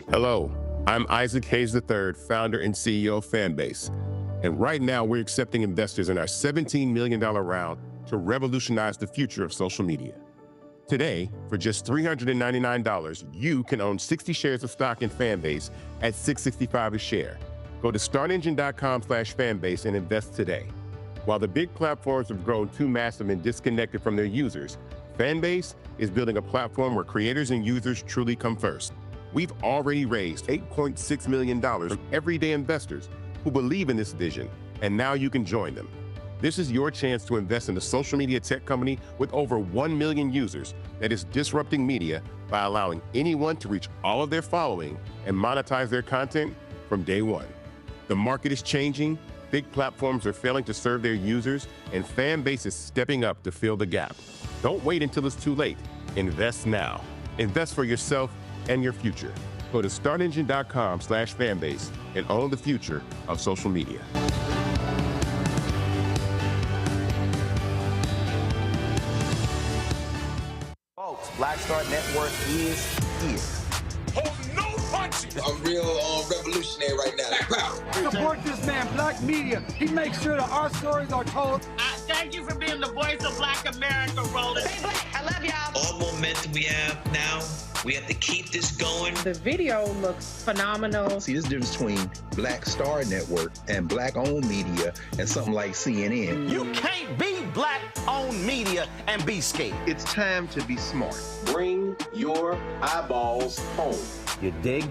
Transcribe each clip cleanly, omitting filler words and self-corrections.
Hello, I'm Isaac Hayes III, founder and CEO of Fanbase. And right now we're accepting investors in our $17 million round to revolutionize the future of social media. Today, for just $399, you can own 60 shares of stock in Fanbase at $665 a share. Go to startengine.com/fanbase and invest today. While the big platforms have grown too massive and disconnected from their users, Fanbase is building a platform where creators and users truly come first. We've already raised $8.6 million from everyday investors who believe in this vision, and now you can join them. This is your chance to invest in a social media tech company with over 1 million users that is disrupting media by allowing anyone to reach all of their following and monetize their content from day one. The market is changing, big platforms are failing to serve their users, and Fanbase is stepping up to fill the gap. Don't wait until it's too late. Invest now. Invest for yourself and your future. Go to startengine.com/fanbase and own the future of social media. Folks, Black Star Network is here. Oh, no punches! I'm real revolutionary right now. Black power. Support this man, Black Media. He makes sure that our stories are told. Thank you for being the voice of Black America, Roland. Stay black. I love y'all. All momentum we have now, we have to keep this going. The video looks phenomenal. See, there's a difference between Black Star Network and Black-owned media and something like CNN. You can't be Black-owned media and be scared. It's time to be smart. Bring your eyeballs home. You dig?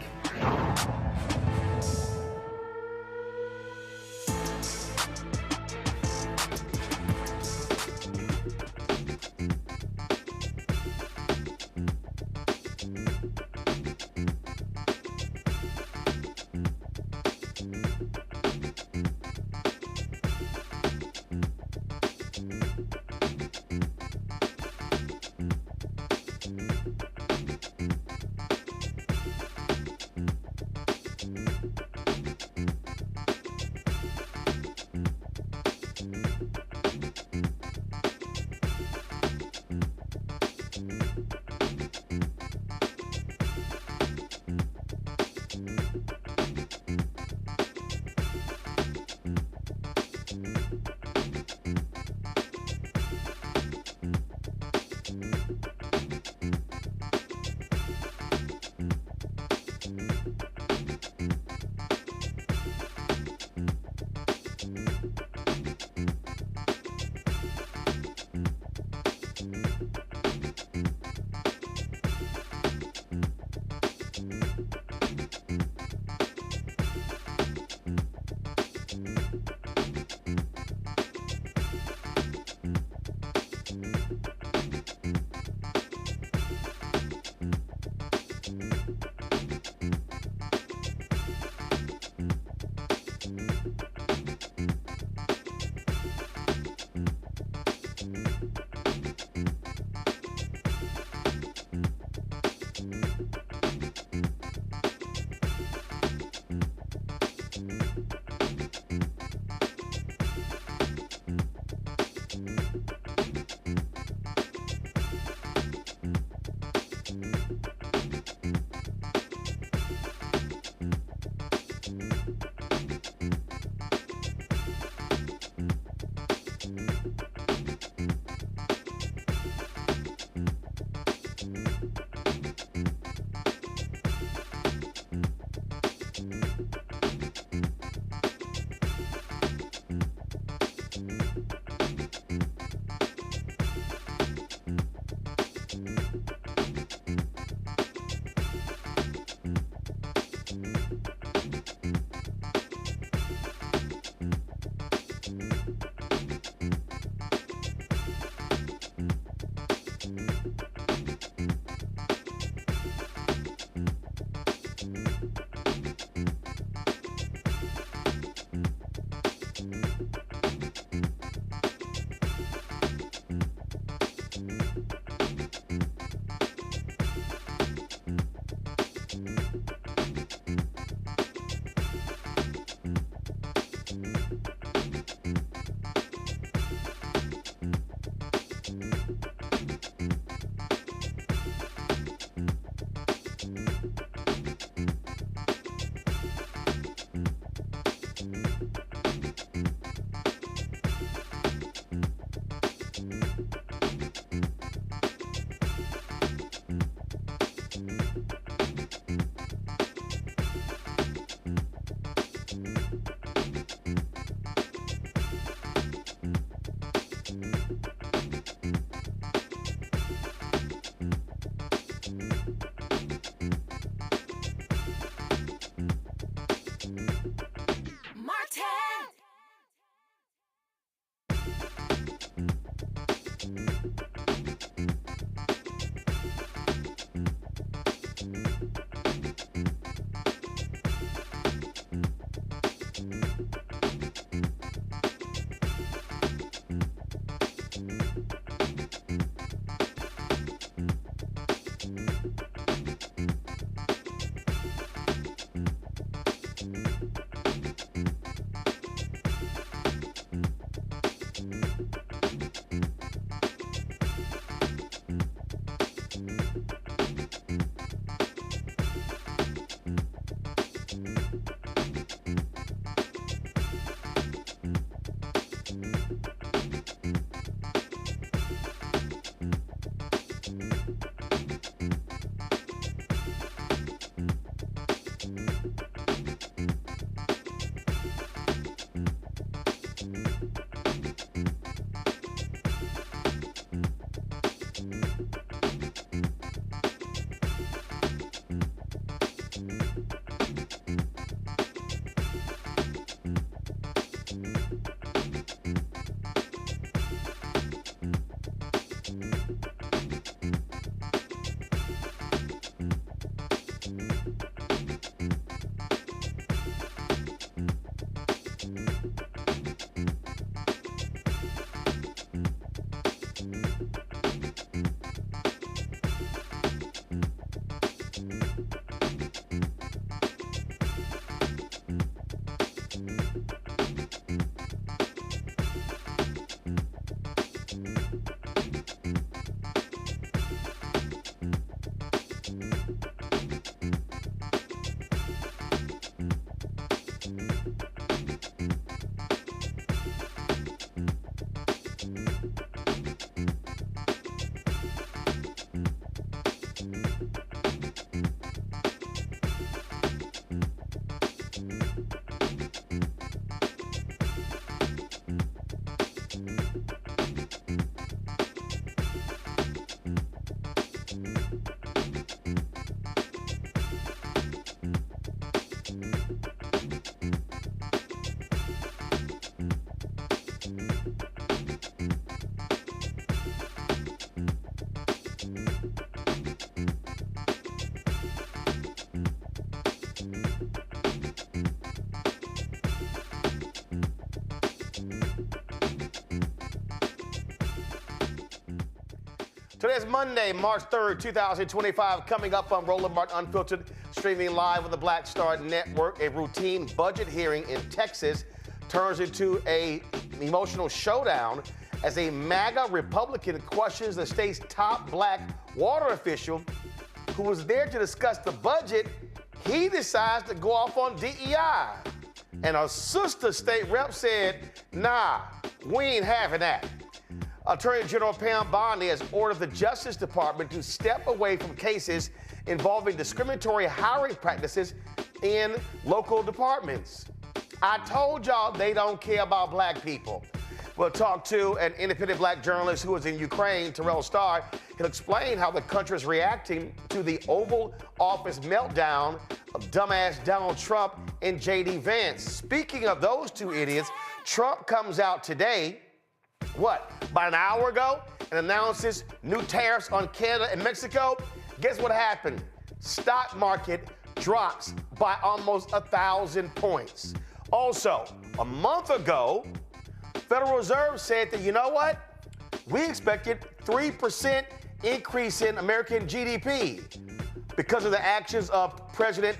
Today is Monday, March 3rd, 2025. Coming up on Roland Martin Unfiltered, streaming live on the Black Star Network. A routine budget hearing in Texas turns into an emotional showdown as a MAGA Republican questions the state's top black water official who was there to discuss the budget. He decides to go off on DEI. And a sister state rep said, nah, we ain't having that. Attorney General Pam Bondi has ordered the Justice Department to step away from cases involving discriminatory hiring practices in local departments. I told y'all they don't care about black people. We'll talk to an independent black journalist who is in Ukraine, Terrell Starr. He'll explain how the country is reacting to the Oval Office meltdown of dumbass Donald Trump and J.D. Vance. Speaking of those two idiots, Trump comes out today, about an hour ago, and announces new tariffs on Canada and Mexico. Guess what happened? Stock market drops by almost 1,000 points. Also, a month ago, Federal Reserve said that, you know what? We expected 3% increase in American GDP because of the actions of President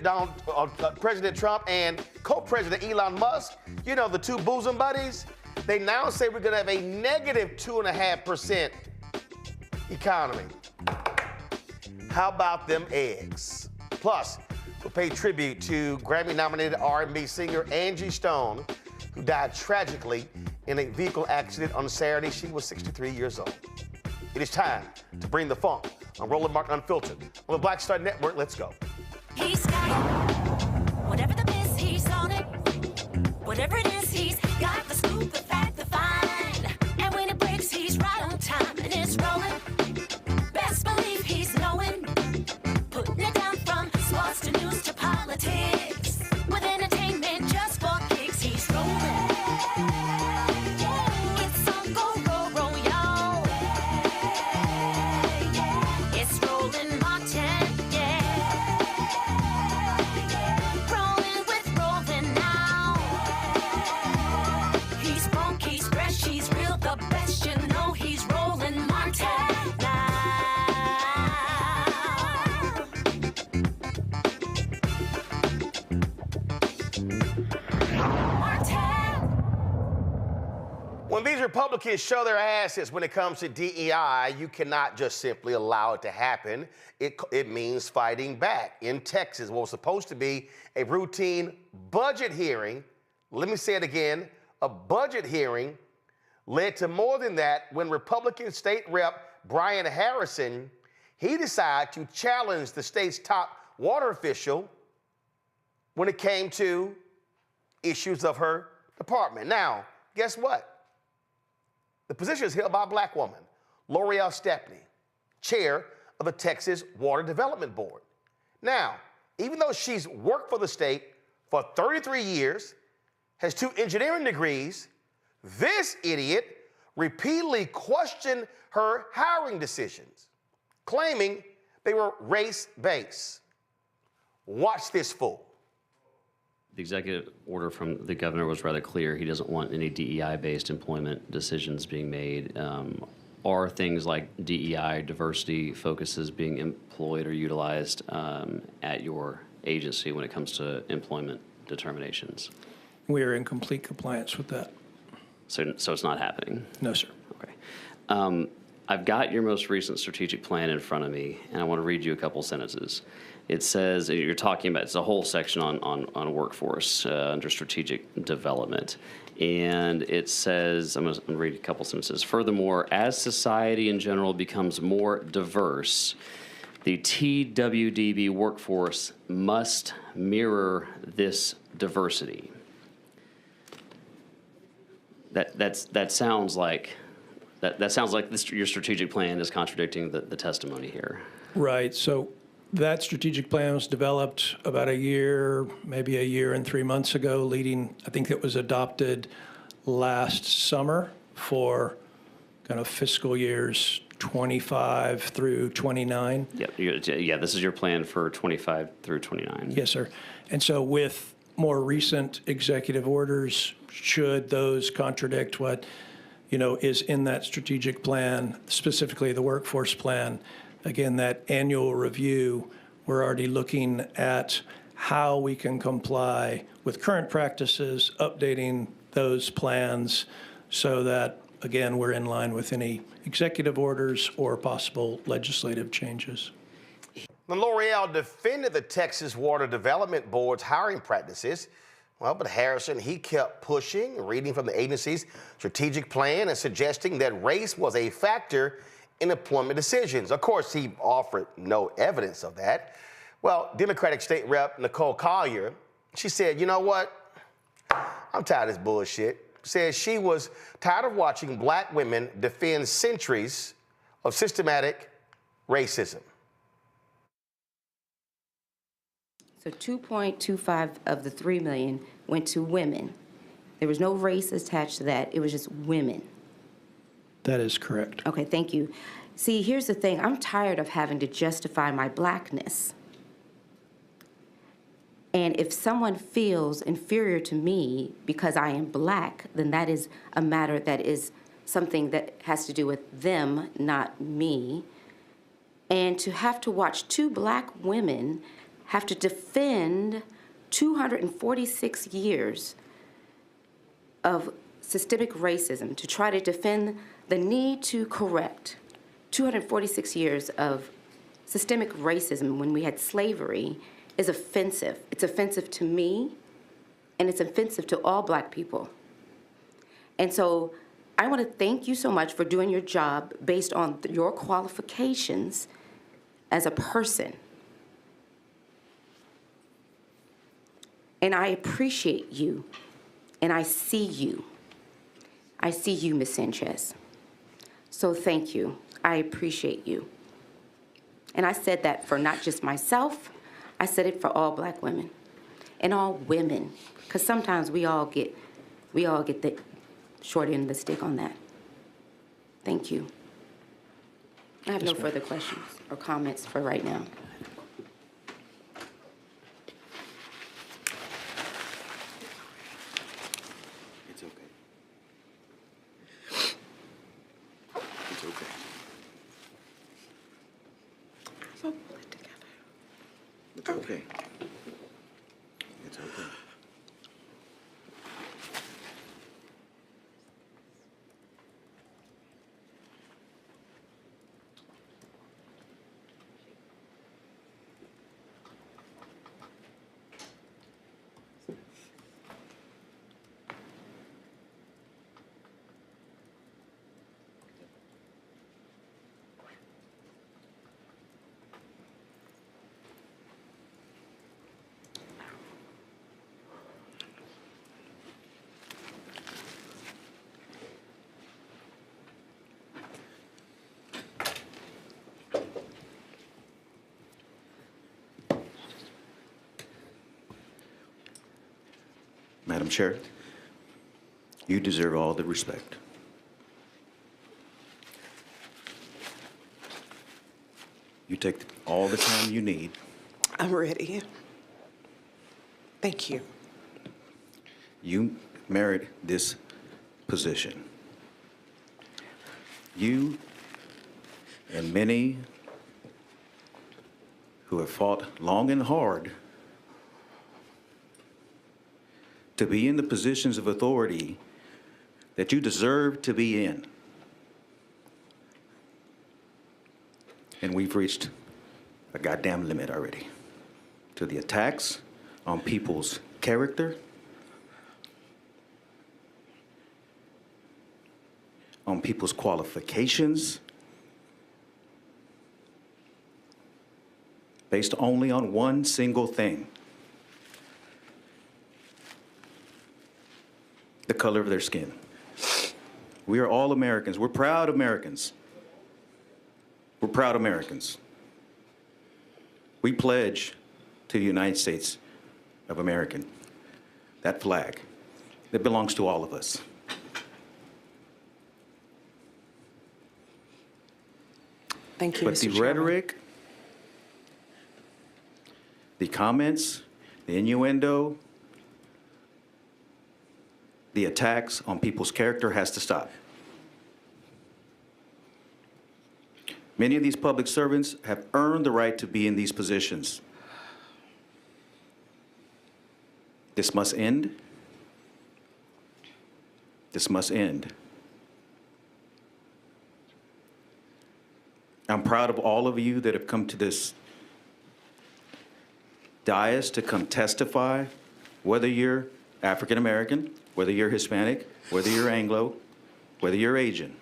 Trump and co-president Elon Musk, the two bosom buddies. They now say we're going to have a negative 2.5% economy. How about them eggs? Plus, we'll pay tribute to Grammy-nominated R&B singer Angie Stone, who died tragically in a vehicle accident on Saturday. She was 63 years old. It is time to bring the funk on Roland Martin Unfiltered on the Black Star Network. Let's go. He's got it. Whatever the miss, he's on it. Whatever it is, he's got the scoop, the fact, the find. And when it breaks, he's right on time and it's rolling. Best believe he's knowing. Putting it down from sports to news to politics. With entertainment just for kicks, he's rolling. It's on go, roll, roll, y'all. It's Roland Martin, yeah. Rolling with Roland now. He's funky, he's fresh, he's real, the best, you know he's Roland Martin now. When these Republicans show their asses when it comes to DEI, you cannot just simply allow it to happen. It means fighting back. In Texas, what was supposed to be a routine budget hearing, let me say it again, a budget hearing led to more than that when Republican State Rep Brian Harrison, he decided to challenge the state's top water official when it came to issues of her department. Now, guess what? The position is held by a black woman, L'Oreal Stepney, chair of the Texas Water Development Board. Now, even though she's worked for the state for 33 years, has 2 engineering degrees, this idiot repeatedly questioned her hiring decisions, claiming they were race-based. Watch this fool. The executive order from the governor was rather clear. He doesn't want any DEI-based employment decisions being made. Are things like DEI, diversity focuses being employed or utilized at your agency when it comes to employment determinations? We are in complete compliance with that. So it's not happening? No, sir. Okay. I've got your most recent strategic plan in front of me, and I want to read you a couple sentences. It says, you're talking about, it's a whole section on workforce under strategic development. And it says, I'm going to read a couple sentences. Furthermore, as society in general becomes more diverse, the TWDB workforce must mirror this diversity. That sounds like your strategic plan is contradicting the testimony here. Right. So that strategic plan was developed about a year, maybe a year and 3 months ago, I think it was adopted last summer for kind of fiscal years 25 through 29. Yeah, this is your plan for 25 through 29. Yes, sir. And so with more recent executive orders, should those contradict what, is in that strategic plan, specifically the workforce plan, again, that annual review, we're already looking at how we can comply with current practices, updating those plans so that, again, we're in line with any executive orders or possible legislative changes. L'Oreal defended the Texas Water Development Board's hiring practices. Well, but Harrison, he kept pushing, reading from the agency's strategic plan and suggesting that race was a factor in employment decisions. Of course, he offered no evidence of that. Well, Democratic State Rep Nicole Collier, she said, you know what? I'm tired of this bullshit. says she was tired of watching black women defend centuries of systematic racism. So 2.25 of the 3 million went to women. There was no race attached to that. It was just women. That is correct. Okay, thank you. See, here's the thing. I'm tired of having to justify my blackness. And if someone feels inferior to me because I am black, then that is a matter that is something that has to do with them, not me. And to have to watch 2 black women have to defend 246 years of systemic racism, to try to defend the need to correct 246 years of systemic racism when we had slavery is offensive. It's offensive to me, and it's offensive to all black people. And so I want to thank you so much for doing your job based on your qualifications as a person. And I appreciate you, and I see you. I see you, Ms. Sanchez. So thank you. I appreciate you. And I said that for not just myself, I said it for all black women and all women, because sometimes we all get the short end of the stick on that. Thank you. I have no further questions or comments for right now. It's okay. It's okay. So pull it together. It's okay. It's okay. Madam Chair, you deserve all the respect. You take all the time you need. I'm ready. Thank you. You merit this position. You and many who have fought long and hard to be in the positions of authority that you deserve to be in. And we've reached a goddamn limit already to the attacks on people's character, on people's qualifications, based only on one single thing: the color of their skin. We are all Americans. We're proud Americans. We're proud Americans. We pledge to the United States of America, that flag that belongs to all of us. Thank you, But Mr. the Chairman. rhetoric, the comments, the innuendo, the attacks on people's character has to stop. Many of these public servants have earned the right to be in these positions. This must end. This must end. I'm proud of all of you that have come to this dais to come testify, whether you're African American, whether you're Hispanic, whether you're Anglo, whether you're Asian.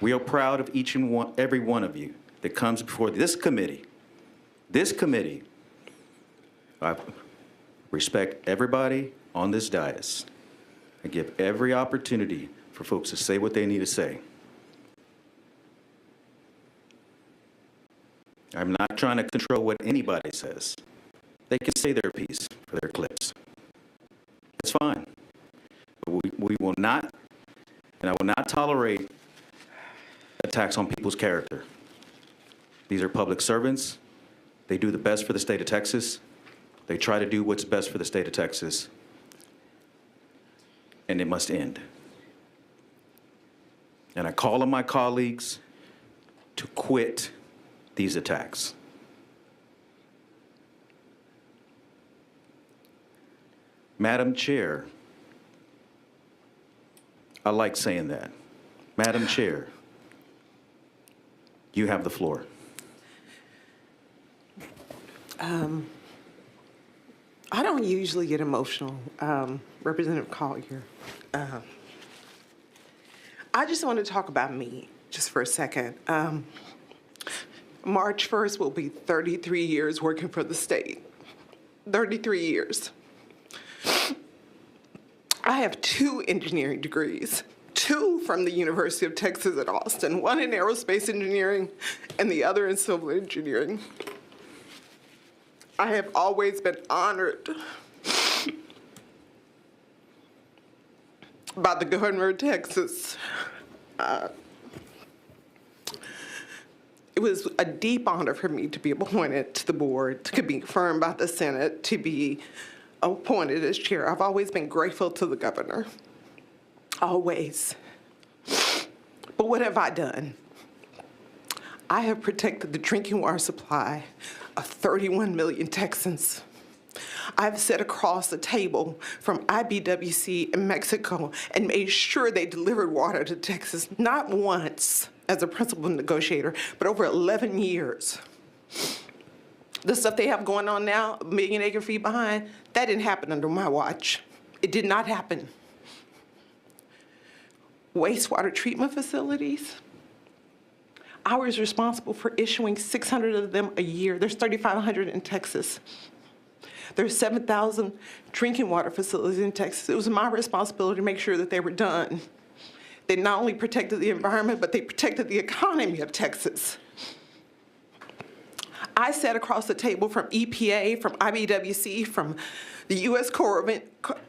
We are proud of each and every one of you that comes before this committee. This committee, I respect everybody on this dais. I give every opportunity for folks to say what they need to say. I'm not trying to control what anybody says. They can say their piece for their clips. That's fine. But we will not, and I will not tolerate attacks on people's character. These are public servants. They do the best for the state of Texas. They try to do what's best for the state of Texas. And it must end. And I call on my colleagues to quit these attacks. Madam Chair, I like saying that. Madam Chair, you have the floor. I don't usually get emotional, Representative Collier. I just want to talk about me just for a second. March 1st will be 33 years working for the state. 33 years. I have 2 engineering degrees, 2 from the University of Texas at Austin, 1 in aerospace engineering and the other in civil engineering. I have always been honored by the governor of Texas. It was a deep honor for me to be appointed to the board, to be confirmed by the Senate, to be appointed as chair. I've always been grateful to the governor, always. But what have I done? I have protected the drinking water supply of 31 million Texans. I've sat across the table from IBWC in Mexico and made sure they delivered water to Texas, not once as a principal negotiator, but over 11 years. The stuff they have going on now, a million acre feet behind, that didn't happen under my watch. It did not happen. Wastewater treatment facilities, I was responsible for issuing 600 of them a year. There's 3,500 in Texas. There's 7,000 drinking water facilities in Texas. It was my responsibility to make sure that they were done. They not only protected the environment, but they protected the economy of Texas. I sat across the table from EPA, from IBWC, from the U.S.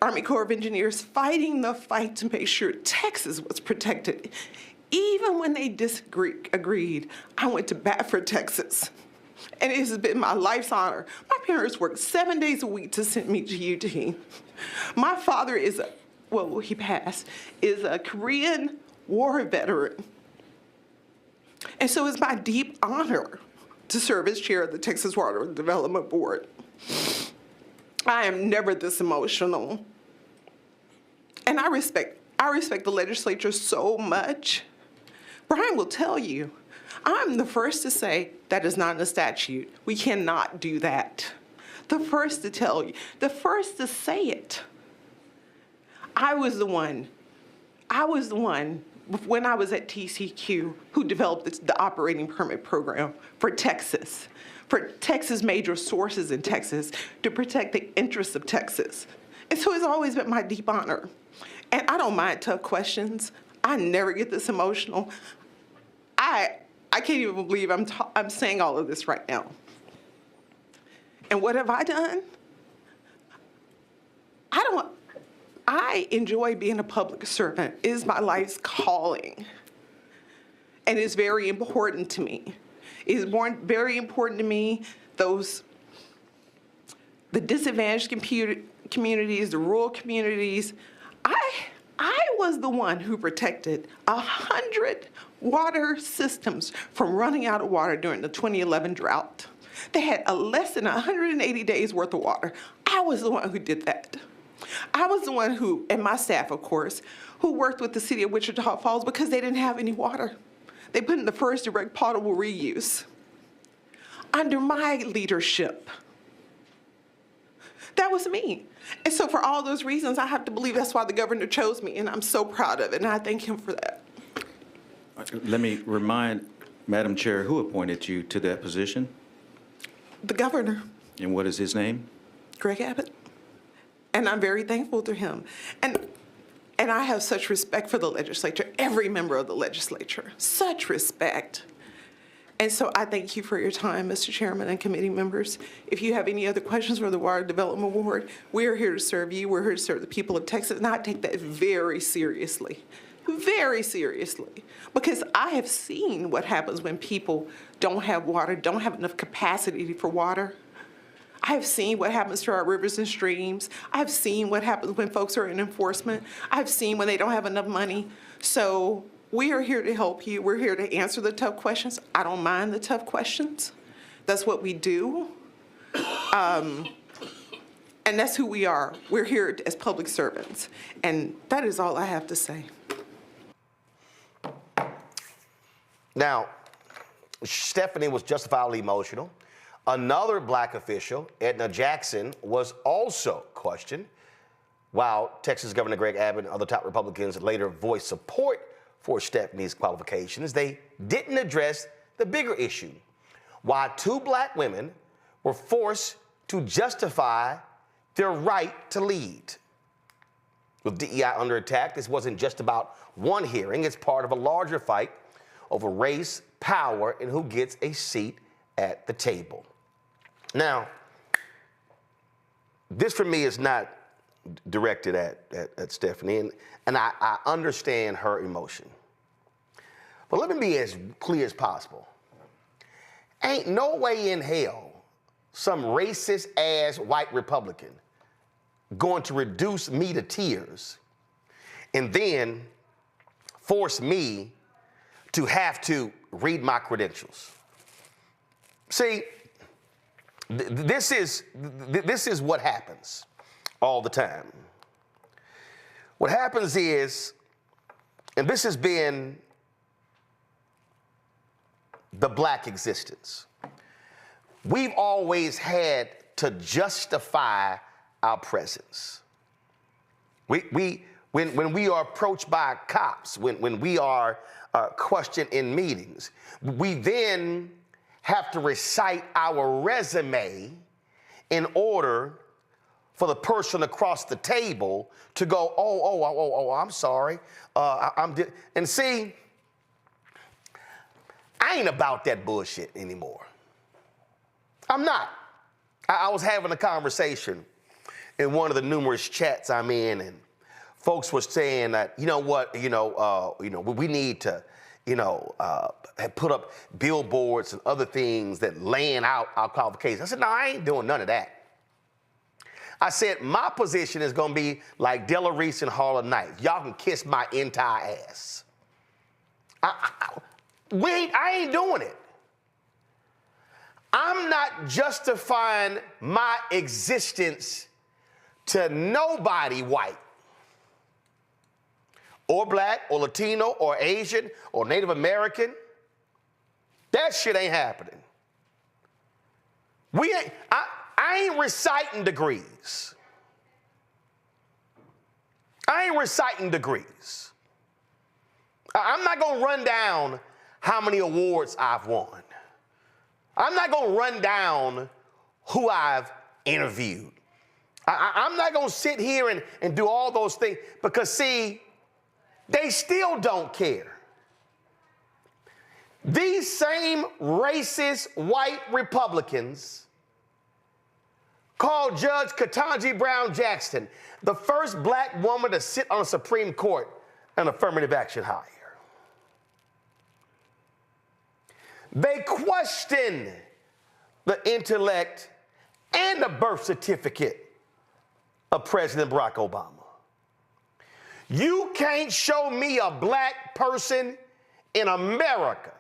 Army Corps of Engineers, fighting the fight to make sure Texas was protected. Even when they disagreed, I went to bat for Texas. And it has been my life's honor. My parents worked 7 days a week to send me to UT. My father is, he passed, is a Korean War veteran. And so it's my deep honor to serve as chair of the Texas Water Development Board. I am never this emotional. And I respect the legislature so much. Brian will tell you, I'm the first to say that is not in the statute. We cannot do that. The first to tell you, the first to say it. I was the one when I was at TCQ who developed the operating permit program for Texas major sources in Texas to protect the interests of Texas. And so it's always been my deep honor. And I don't mind tough questions. I never get this emotional. I can't even believe I'm saying all of this right now. And what have I done? I enjoy being a public servant. It is my life's calling. And it's very important to me. It is very important to me, the disadvantaged communities, the rural communities. I was the one who protected 100 water systems from running out of water during the 2011 drought. They had less than 180 days worth of water. I was the one who did that. I was the one who, and my staff, of course, who worked with the city of Wichita Falls because they didn't have any water. They put in the first direct potable reuse. Under my leadership. That was me. And so for all those reasons, I have to believe that's why the governor chose me, and I'm so proud of it, and I thank him for that. Let me remind Madam Chair, who appointed you to that position? The governor. And what is his name? Greg Abbott. And I'm very thankful to him. And And I have such respect for the legislature, every member of the legislature, such respect. And so I thank you for your time, Mr. Chairman and committee members. If you have any other questions for the Water Development Board, we're here to serve you. We're here to serve the people of Texas. And I take that very seriously, because I have seen what happens when people don't have water, don't have enough capacity for water. I have seen what happens to our rivers and streams. I've seen what happens when folks are in enforcement. I've seen when they don't have enough money. So we are here to help you. We're here to answer the tough questions. I don't mind the tough questions. That's what we do. And that's who we are. We're here as public servants. And that is all I have to say. Now, Stephanie was justifiably emotional. Another black official, Edna Jackson, was also questioned. While Texas Governor Greg Abbott and other top Republicans later voiced support for Stephanie's qualifications, they didn't address the bigger issue: why two black women were forced to justify their right to lead. With DEI under attack, this wasn't just about one hearing. It's part of a larger fight over race, power, and who gets a seat at the table. Now, this for me is not directed at Stephanie, and I understand her emotion. But let me be as clear as possible. Ain't no way in hell some racist-ass white Republican going to reduce me to tears and then force me to have to read my credentials. See, this is what happens all the time. What happens is, and this has been the black existence, we've always had to justify our presence. When we are approached by cops, when we are questioned in meetings, we then have to recite our resume in order for the person across the table to go, oh, I'm sorry. And see, I ain't about that bullshit anymore. I'm not. I was having a conversation in one of the numerous chats I'm in, and folks were saying that, you know what, we need to, put up billboards and other things that laying out our qualifications. I said, no, I ain't doing none of that. I said, my position is going to be like Della Reese and Harlem Nights. Y'all can kiss my entire ass. I ain't doing it. I'm not justifying my existence to nobody white or black or Latino or Asian or Native American. That shit ain't happening. I ain't reciting degrees. I'm not going to run down how many awards I've won. I'm not going to run down who I've interviewed. I'm not going to sit here and do all those things because, see, they still don't care. These same racist white Republicans called Judge Ketanji Brown Jackson the first black woman to sit on the Supreme Court, an affirmative action hire. They question the intellect and the birth certificate of President Barack Obama. You can't show me a black person in America,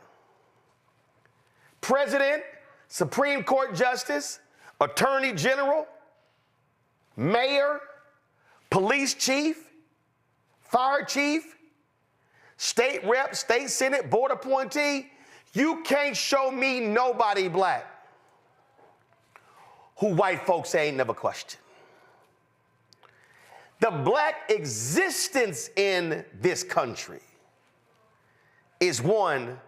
president, Supreme Court justice, attorney general, mayor, police chief, fire chief, state rep, state senate, board appointee. You can't show me nobody black who white folks ain't never questioned. The black existence in this country is one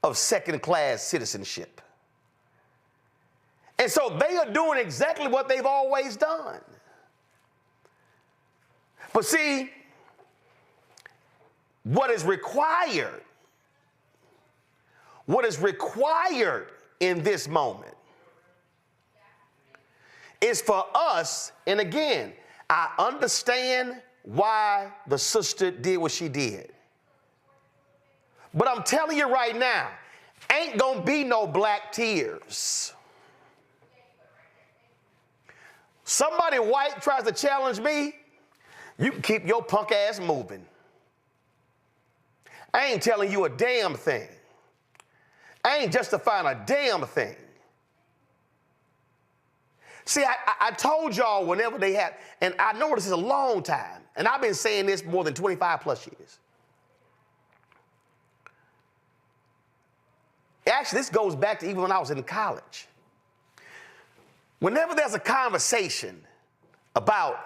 of second-class citizenship. And so they are doing exactly what they've always done. But see, what is required in this moment is for us, and again, I understand why the sister did what she did. But I'm telling you right now, ain't gonna be no black tears. Somebody white tries to challenge me, you can keep your punk ass moving. I ain't telling you a damn thing. I ain't justifying a damn thing. See, I told y'all whenever they had, and I know this is a long time, and I've been saying this more than 25 plus years. Actually, this goes back to even when I was in college. Whenever there's a conversation about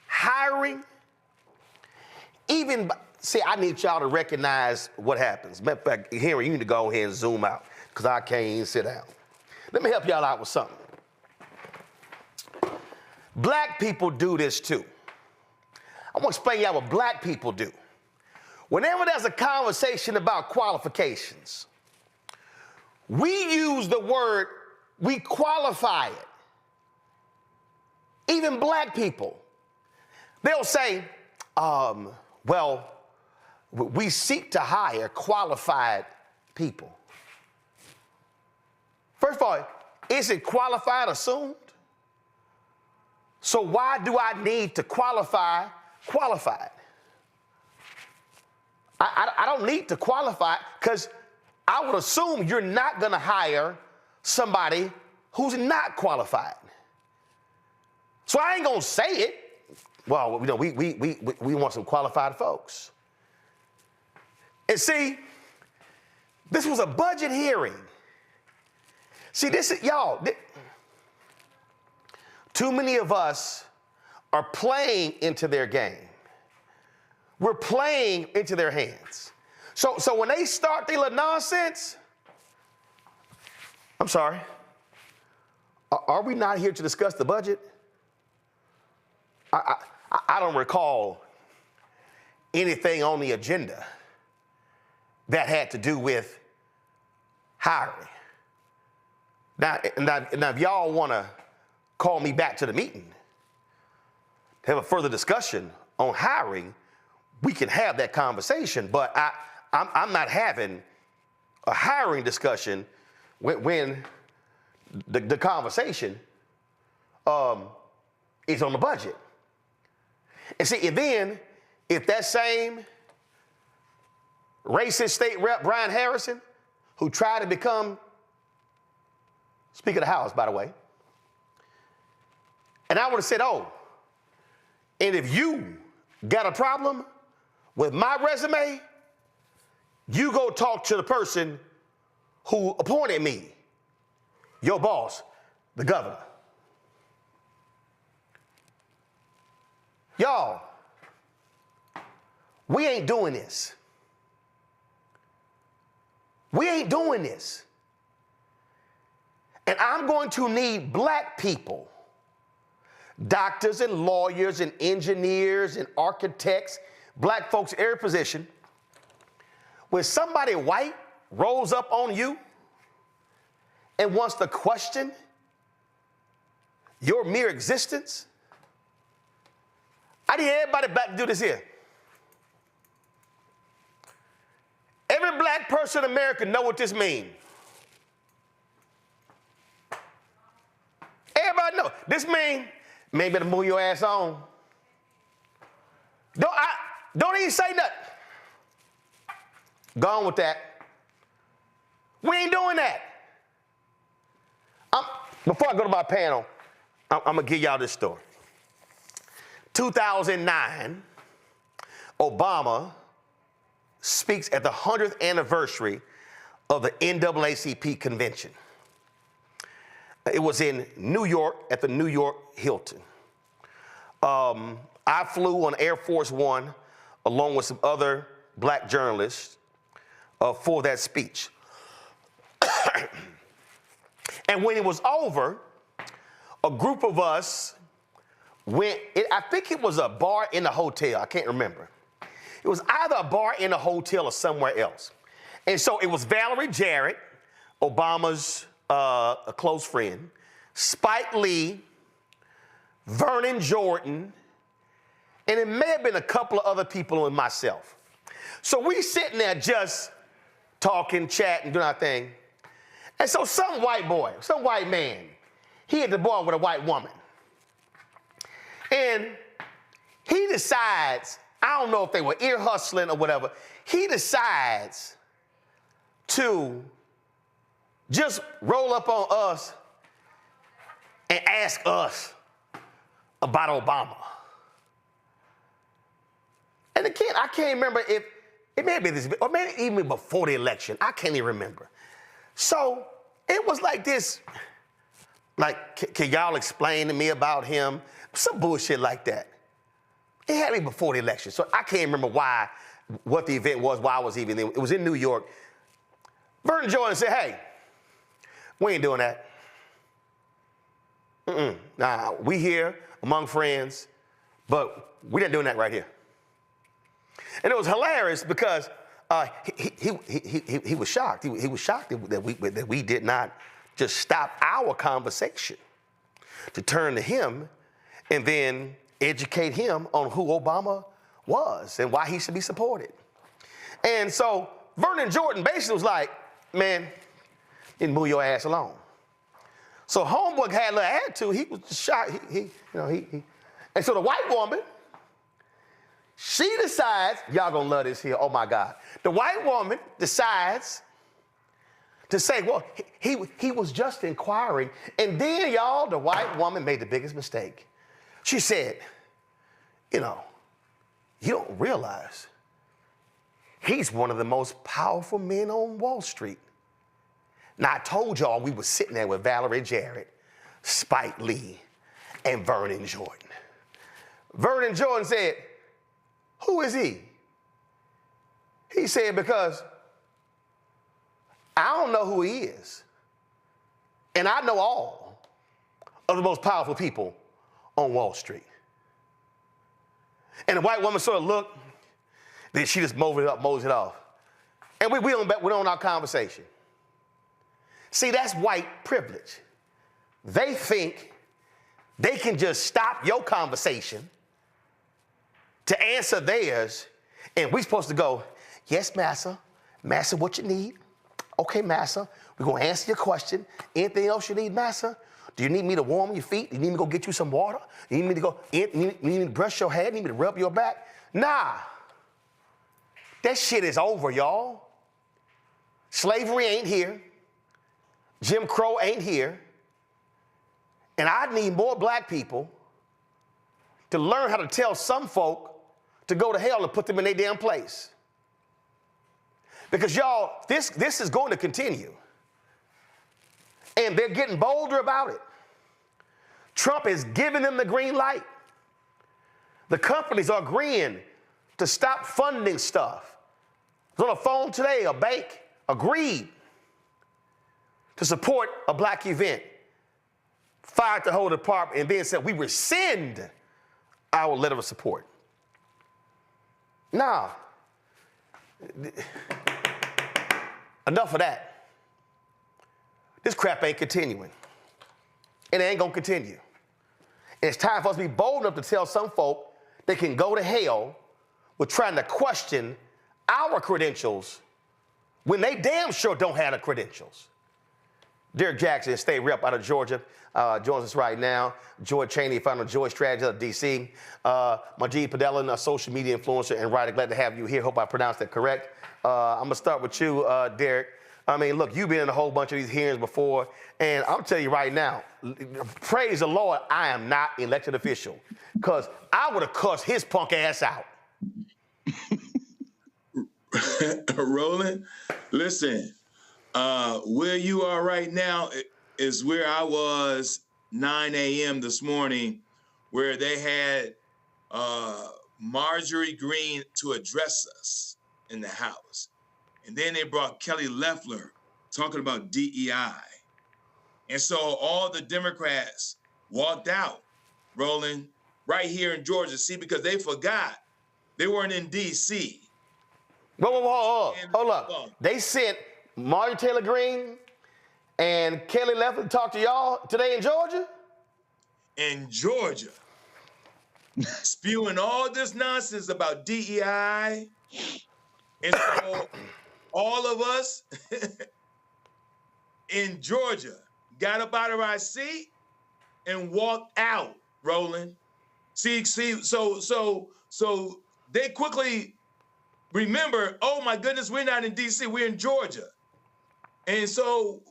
hiring, see, I need y'all to recognize what happens. Matter of fact, Henry, you need to go ahead and zoom out, because I can't even sit down. Let me help y'all out with something. Black people do this too. I'm gonna explain y'all what black people do. Whenever there's a conversation about qualifications, we use the word, we qualify it. Even black people, they'll say, well, we seek to hire qualified people. First of all, is it qualified assumed? So why do I need to qualify qualified? I don't need to qualify, because I would assume you're not going to hire somebody who's not qualified. So I ain't going to say it. Well, you know, we want some qualified folks. And see, this was a budget hearing. See, this is, y'all, too many of us are playing into their game. We're playing into their hands. So when they start their little nonsense, I'm sorry, are we not here to discuss the budget? I don't recall anything on the agenda that had to do with hiring. Now if y'all want to call me back to the meeting to have a further discussion on hiring, we can have that conversation. But I'm not having a hiring discussion when the conversation is on the budget. And see, and then if that same racist state rep Brian Harrison, who tried to become Speaker of the House, by the way, and I would have said, oh, and if you got a problem with my resume, you go talk to the person who appointed me, your boss, the governor. Y'all, we ain't doing this. We ain't doing this. And I'm going to need black people, doctors and lawyers and engineers and architects, black folks in every position. When somebody white rolls up on you and wants to question your mere existence, I need everybody back to do this here. Every black person in America know what this means. Everybody know. This means, man, you better move your ass on. Don't even say nothing. Go on with that. We ain't doing that. Before I go to my panel, I'm going to give y'all this story. 2009, Obama speaks at the 100th anniversary of the NAACP convention. It was in New York at the New York Hilton. I flew on Air Force One along with some other black journalists for that speech. And when it was over, a group of us went, I think it was a bar in the hotel, I can't remember. It was either a bar in a hotel or somewhere else. And so it was Valerie Jarrett, Obama's a close friend, Spike Lee, Vernon Jordan, and it may have been a couple of other people and myself. So we sitting there just talking, chatting, doing our thing. And so some white boy, some white man, he hit the bar with a white woman. And he decides, I don't know if they were ear hustling or whatever, he decides to just roll up on us and ask us about Obama. And again, I can't remember if, it may have been this, or maybe even before the election. I can't even remember. So it was like this, like, can y'all explain to me about him? Some bullshit like that. It had to be before the election. So I can't remember what the event was, why I was even there. It was in New York. Vernon Jordan said, hey, we ain't doing that. Nah, we here among friends, but we not doing that right here. And it was hilarious because he was shocked. He was shocked that we did not just stop our conversation to turn to him and then educate him on who Obama was and why he should be supported. And so Vernon Jordan basically was like, man, you move your ass along. So homeboy had a little attitude. He was shocked. And so the white woman, she decides, y'all gonna love this here, oh my God. The white woman decides to say, well, he was just inquiring. And then, y'all, the white woman made the biggest mistake. She said, you don't realize he's one of the most powerful men on Wall Street. Now, I told y'all we were sitting there with Valerie Jarrett, Spike Lee, and Vernon Jordan. Vernon Jordan said, who is he? He said, because I don't know who he is. And I know all of the most powerful people on Wall Street. And the white woman sort of looked, then she just mows it off. And we on our conversation. See, that's white privilege. They think they can just stop your conversation to answer theirs, and we're supposed to go, yes, massa. Massa, what you need? Okay, massa, we're gonna answer your question. Anything else you need, massa? Do you need me to warm your feet? Do you need me to go get you some water? You need me to you need me to brush your hair? You need me to rub your back? Nah. That shit is over, y'all. Slavery ain't here. Jim Crow ain't here. And I need more black people to learn how to tell some folk to go to hell and put them in their damn place. Because y'all, this is going to continue. And they're getting bolder about it. Trump is giving them the green light. The companies are agreeing to stop funding stuff. I was on the phone today, a bank agreed to support a black event, fired the whole department, and then said, we rescind our letter of support. Nah. Enough of that. This crap ain't continuing. And it ain't gonna continue. And it's time for us to be bold enough to tell some folk they can go to hell with trying to question our credentials when they damn sure don't have the credentials. Derek Jackson, state rep out of Georgia, joins us right now. Joy Cheney, founder of Joy Strategy out of D.C. Majid Padelin, a social media influencer and writer. Glad to have you here. Hope I pronounced that correct. I'm going to start with you, Derek. I mean, look, you've been in a whole bunch of these hearings before, and I'm telling you right now, praise the Lord, I am not elected official, because I would have cussed his punk ass out. Roland, listen, where you are right now is where I was 9 a.m. this morning, where they had Marjorie Greene to address us in the House. And then they brought Kelly Loeffler talking about DEI. And so all the Democrats walked out, Roland, right here in Georgia. See, because they forgot They weren't in D.C. Whoa, hold up. They sent Marjorie Taylor Greene and Kelly Loeffler to talk to y'all today in Georgia? In Georgia. Spewing all this nonsense about DEI. And so all of us in Georgia got up out of our seat and walked out, Roland. See, so they quickly remember, oh my goodness, we're not in DC, we're in Georgia. And so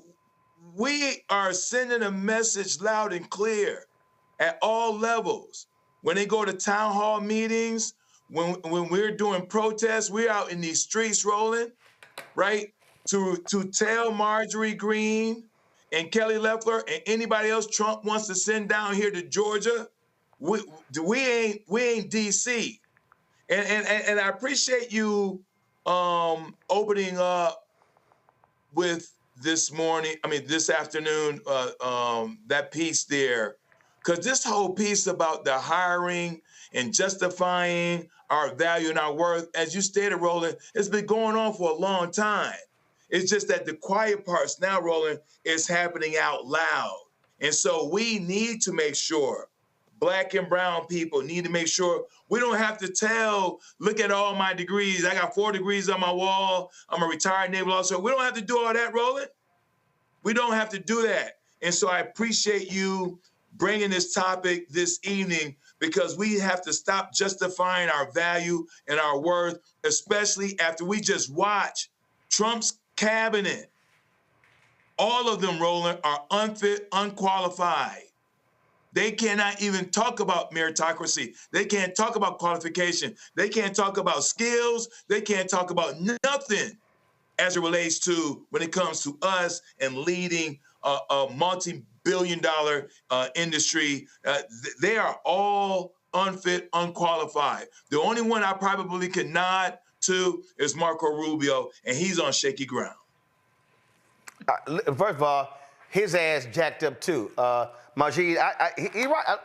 we are sending a message loud and clear at all levels. When they go to town hall meetings, when we're doing protests, we're out in these streets, Roland, right? To tell Marjorie Greene and Kelly Loeffler and anybody else Trump wants to send down here to Georgia, we ain't DC. And I appreciate you opening up with this afternoon, that piece there, because this whole piece about the hiring and justifying our value and our worth, as you stated, Roland, it's been going on for a long time. It's just that the quiet parts now, Roland, is happening out loud. And so we need to make sure, Black and brown people need to make sure we don't have to look at all my degrees. I got 4 degrees on my wall. I'm a retired naval officer. We don't have to do all that, Roland. We don't have to do that. And so I appreciate you bringing this topic this evening, because we have to stop justifying our value and our worth, especially after we just watch Trump's cabinet. All of them, Roland, are unfit, unqualified. They cannot even talk about meritocracy. They can't talk about qualification. They can't talk about skills. They can't talk about nothing as it relates to when it comes to us and leading a multi-billion-dollar industry. They are all unfit, unqualified. The only one I probably could nod to is Marco Rubio, and he's on shaky ground. First of all, his ass jacked up too. Majid, he right.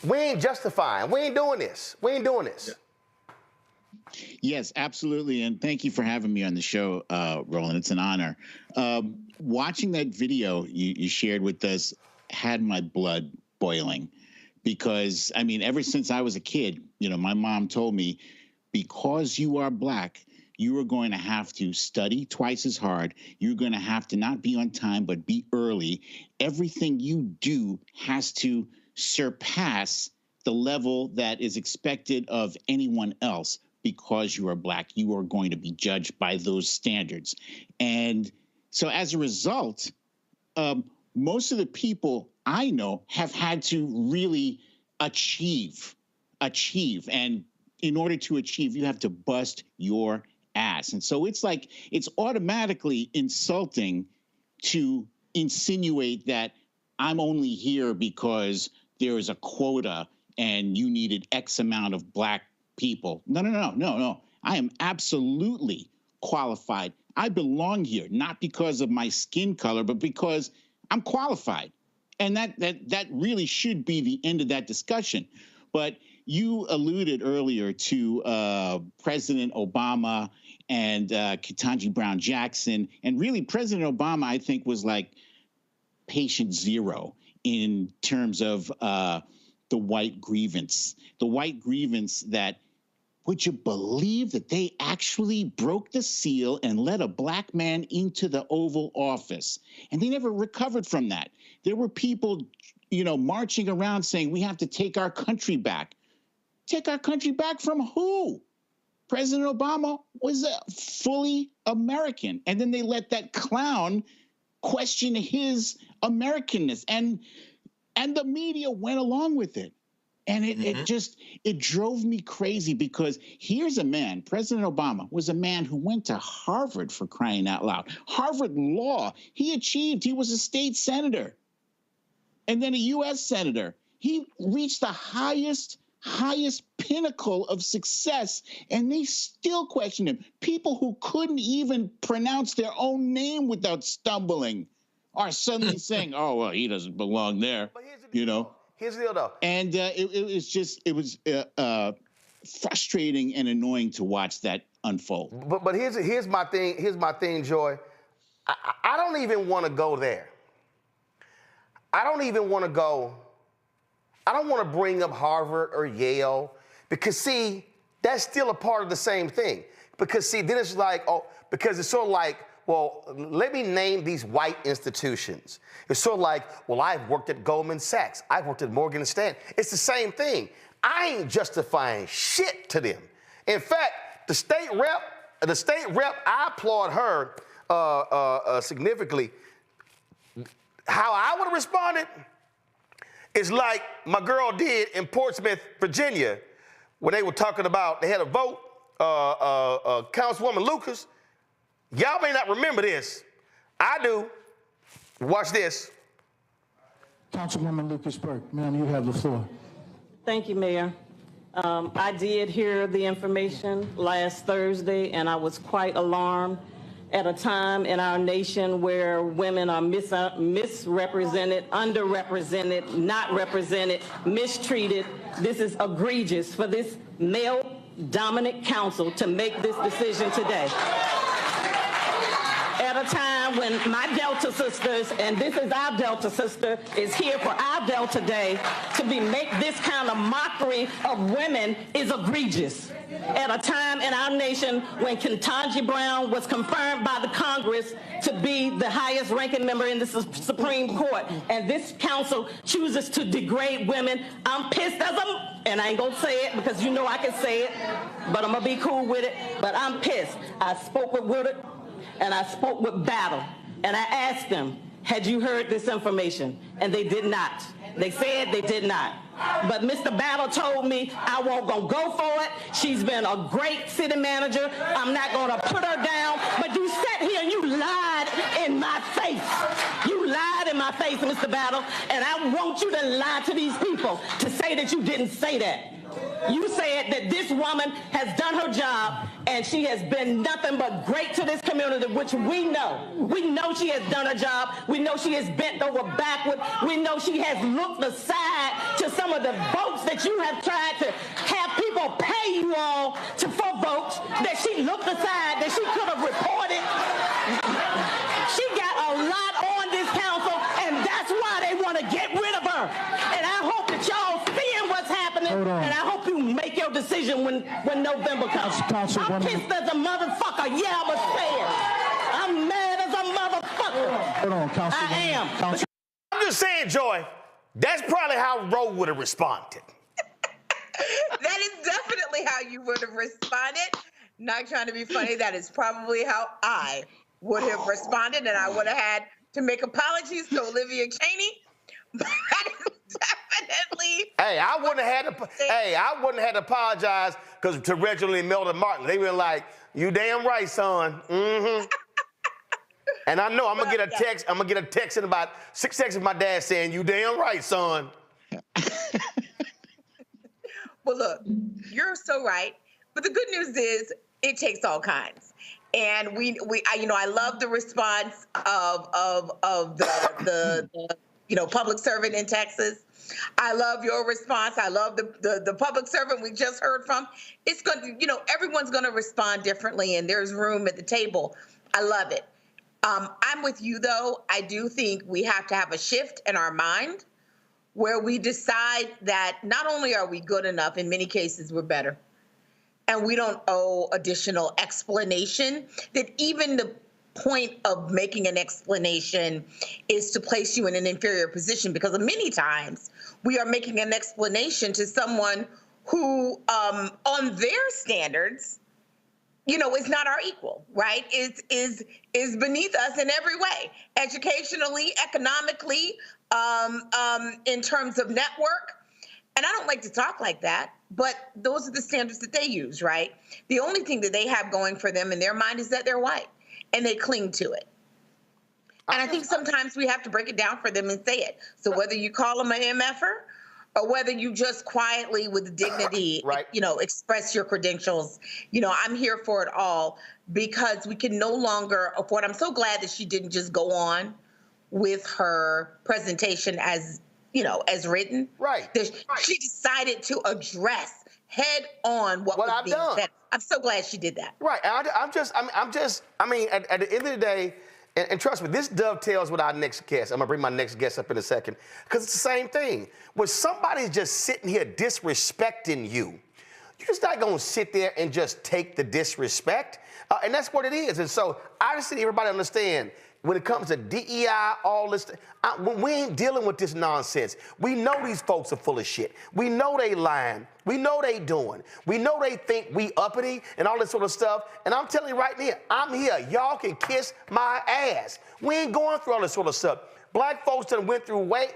We ain't justifying. We ain't doing this. We ain't doing this. Yes, absolutely. And thank you for having me on the show, Roland. It's an honor. Watching that video you shared with us had my blood boiling, because, I mean, ever since I was a kid, my mom told me, because you are Black, you are going to have to study twice as hard. You're going to have to not be on time, but be early. Everything you do has to surpass the level that is expected of anyone else. Because you are Black, you are going to be judged by those standards. And so as a result, most of the people I know have had to really achieve. And in order to achieve, you have to bust your ass. And so it's like, it's automatically insulting to insinuate that I'm only here because there is a quota and you needed X amount of Black people. No. I am absolutely qualified. I belong here, not because of my skin color, but because I'm qualified. And that really should be the end of that discussion. But you alluded earlier to President Obama and Ketanji Brown Jackson. And really, President Obama, I think, was like patient zero in terms of the white grievance. The white grievance that, would you believe that they actually broke the seal and let a Black man into the Oval Office? And they never recovered from that. There were people, marching around saying, we have to take our country back. Take our country back from who? President Obama was fully American. And then they let that clown question his Americanness. And the media went along with it. And it drove me crazy, because here's a man, President Obama was a man who went to Harvard, for crying out loud. Harvard Law. He was a state senator and then a U.S. senator. He reached the highest pinnacle of success, and they still question him. People who couldn't even pronounce their own name without stumbling are suddenly saying, oh, well, he doesn't belong there, Here's the deal, though. And it was frustrating and annoying to watch that unfold. But here's my thing. Here's my thing, Joy. I don't even want to go there. I don't even want to go. I don't want to bring up Harvard or Yale because, see, that's still a part of the same thing. Because, see, then it's like, oh, because it's sort of like, well, let me name these white institutions. It's sort of like, well, I've worked at Goldman Sachs. I've worked at Morgan Stanley. It's the same thing. I ain't justifying shit to them. In fact, the state rep, I applaud her significantly. How I would have responded is like my girl did in Portsmouth, Virginia, when they were talking about, they had a vote, Councilwoman Lucas. Y'all may not remember this. I do. Watch this. Councilwoman Lucas Burke, ma'am, you have the floor. Thank you, Mayor. I did hear the information last Thursday, and I was quite alarmed at a time in our nation where women are misrepresented, underrepresented, not represented, mistreated. This is egregious for this male-dominant council to make this decision today. At a time when my Delta sisters, and this is our Delta sister, is here for our Delta Day, to make this kind of mockery of women is egregious. At a time in our nation when Ketanji Brown was confirmed by the Congress to be the highest ranking member in the Supreme Court, and this council chooses to degrade women, I'm pissed as and I ain't gonna say it because you know I can say it, but I'm gonna be cool with it, but I'm pissed. I spoke with Woodard, and I spoke with Battle, and I asked them, had you heard this information? And they did not. They said they did not. But Mr. Battle told me I won't go for it. She's been a great city manager. I'm not gonna put her down. But you sat here and you lied in my face. You lied in my face, Mr. Battle, and I want you to lie to these people to say that you didn't say that. You said that this woman has done her job and she has been nothing but great to this community, which we know. We know she has done her job. We know she has bent over backward. We know she has looked aside to some of the votes that you have tried to have people pay you all for votes, that she looked aside, that she could have reported. She got a lot on this council, and that's why they want to get rid of her. And I hope that y'all seeing what's happening, and I hope you make your decision when November comes. I'm pissed as a motherfucker. Yeah, I'm scared. I'm mad as a motherfucker. Hold on, Councilwoman. I am. I'm just saying, Joy, that's probably how Roe would have responded. That is definitely how you would have responded. Not trying to be funny, that is probably how I would have responded, and I would have had to make apologies to Olivia Cheney. But that is definitely. Hey, I wouldn't have had to apologize to Reginald and Melda Martin. They were like, "You damn right, son." Mm-hmm. And I know I'm gonna get a text. I'm gonna get a text in about 6 seconds. My dad saying, "You damn right, son." Well, look, you're so right. But the good news is, it takes all kinds. And I love the response of the public servant in Texas. I love your response. I love the public servant we just heard from. It's going to, everyone's going to respond differently, and there's room at the table. I love it. I'm with you, though. I do think we have to have a shift in our mind where we decide that not only are we good enough, in many cases we're better, and we don't owe additional explanation, that even the point of making an explanation is to place you in an inferior position, because many times we are making an explanation to someone who, on their standards, is not our equal, right? Is beneath us in every way, educationally, economically, in terms of network. And I don't like to talk like that, but those are the standards that they use, right? The only thing that they have going for them in their mind is that they're white, and they cling to it. And I think sometimes we have to break it down for them and say it. So whether you call them an MFer or whether you just quietly with dignity, right, express your credentials, I'm here for it all, because we can no longer afford. I'm so glad that she didn't just go on with her presentation as written. Right. She decided to address, head on what was I've being done. said. I'm so glad she did that. Right. And I mean, at the end of the day, and trust me, this dovetails with our next guest. I'm going to bring my next guest up in a second, because it's the same thing. When somebody's just sitting here disrespecting you, you're just not going to sit there and just take the disrespect. And that's what it is. And so I just need everybody to understand, when it comes to DEI, all this, we ain't dealing with this nonsense. We know these folks are full of shit. We know they lying. We know they doing. We know they think we uppity and all this sort of stuff. And I'm telling you right now, I'm here. Y'all can kiss my ass. We ain't going through all this sort of stuff. Black folks that went through way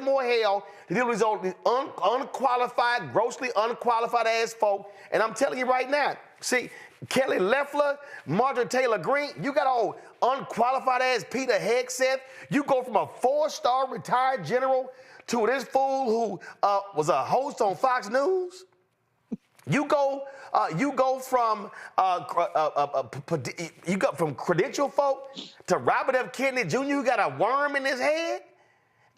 more hell to deal with these unqualified, grossly unqualified ass folk. And I'm telling you right now, see, Kelly Loeffler, Marjorie Taylor Greene, you got old unqualified ass Peter Hegseth. You go from a 4-star retired general to this fool who was a host on Fox News. You go from credential folk to Robert F. Kennedy Jr. who got a worm in his head.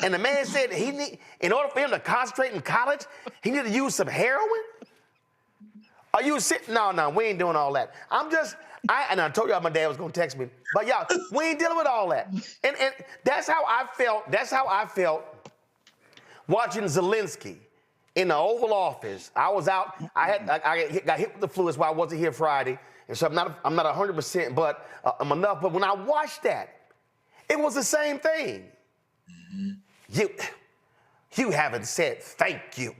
And the man said in order for him to concentrate in college, he needed to use some heroin. Are you sitting? No, we ain't doing all that. And I told y'all my dad was gonna text me. But y'all, we ain't dealing with all that. And that's how I felt watching Zelensky in the Oval Office. I was out, I got hit with the flu, that's why I wasn't here Friday. And so I'm not 100%, but I'm enough. But when I watched that, it was the same thing. Mm-hmm. You haven't said thank you.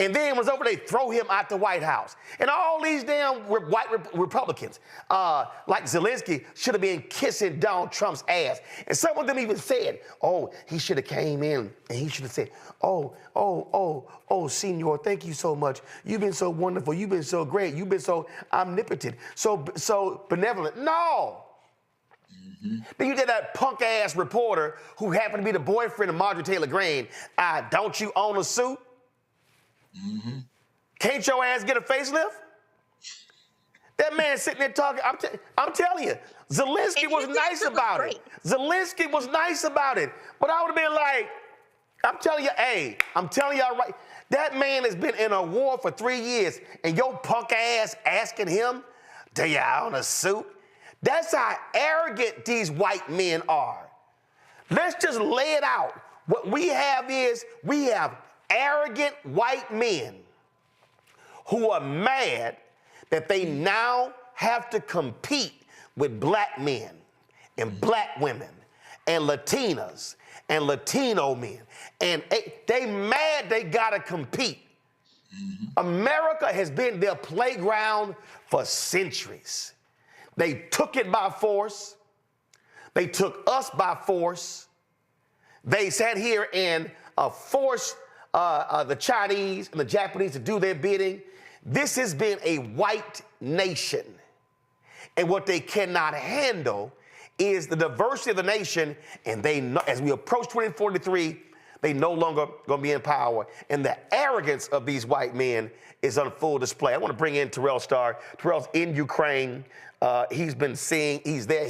And then was over, they throw him out the White House. And all these damn white Republicans, like Zelensky, should have been kissing Donald Trump's ass. And some of them even said, oh, he should have came in and he should have said, oh, Senor, thank you so much. You've been so wonderful. You've been so great. You've been so omnipotent, so benevolent. No. Mm-hmm. Then you did that punk ass reporter who happened to be the boyfriend of Marjorie Taylor Greene. Don't you own a suit? Mm-hmm. Can't your ass get a facelift? That man sitting there talking, I'm telling you, Zelensky was nice about it. Zelensky was nice about it. But I would have been like, I'm telling y'all right, that man has been in a war for 3 years, and your punk ass asking him, do you own a suit? That's how arrogant these white men are. Let's just lay it out. What we have is, we have arrogant white men who are mad that they now have to compete with black men and black women and Latinas and Latino men. And they mad they gotta compete. Mm-hmm. America has been their playground for centuries. They took it by force. They took us by force. They sat here and forced the Chinese and the Japanese to do their bidding. This has been a white nation. And what they cannot handle is the diversity of the nation. And they, as we approach 2043, they no longer going to be in power. And the arrogance of these white men is on full display. I want to bring in Terrell Starr. Terrell's in Ukraine. He's been seeing, he's there.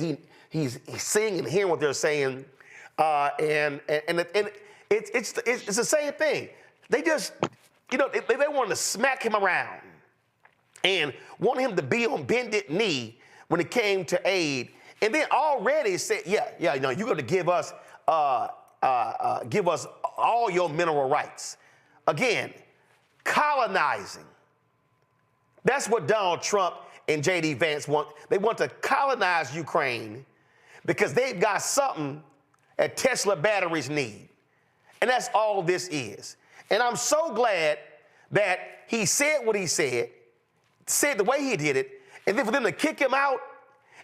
He's seeing and hearing what they're saying. And it's the same thing. They just, they wanted to smack him around and want him to be on bended knee when it came to aid. And then already said, you're going to give us all your mineral rights. Again, colonizing. That's what Donald Trump and J.D. Vance want. They want to colonize Ukraine because they've got something that Tesla batteries need. And that's all this is. And I'm so glad that he said what he said the way he did it, and then for them to kick him out,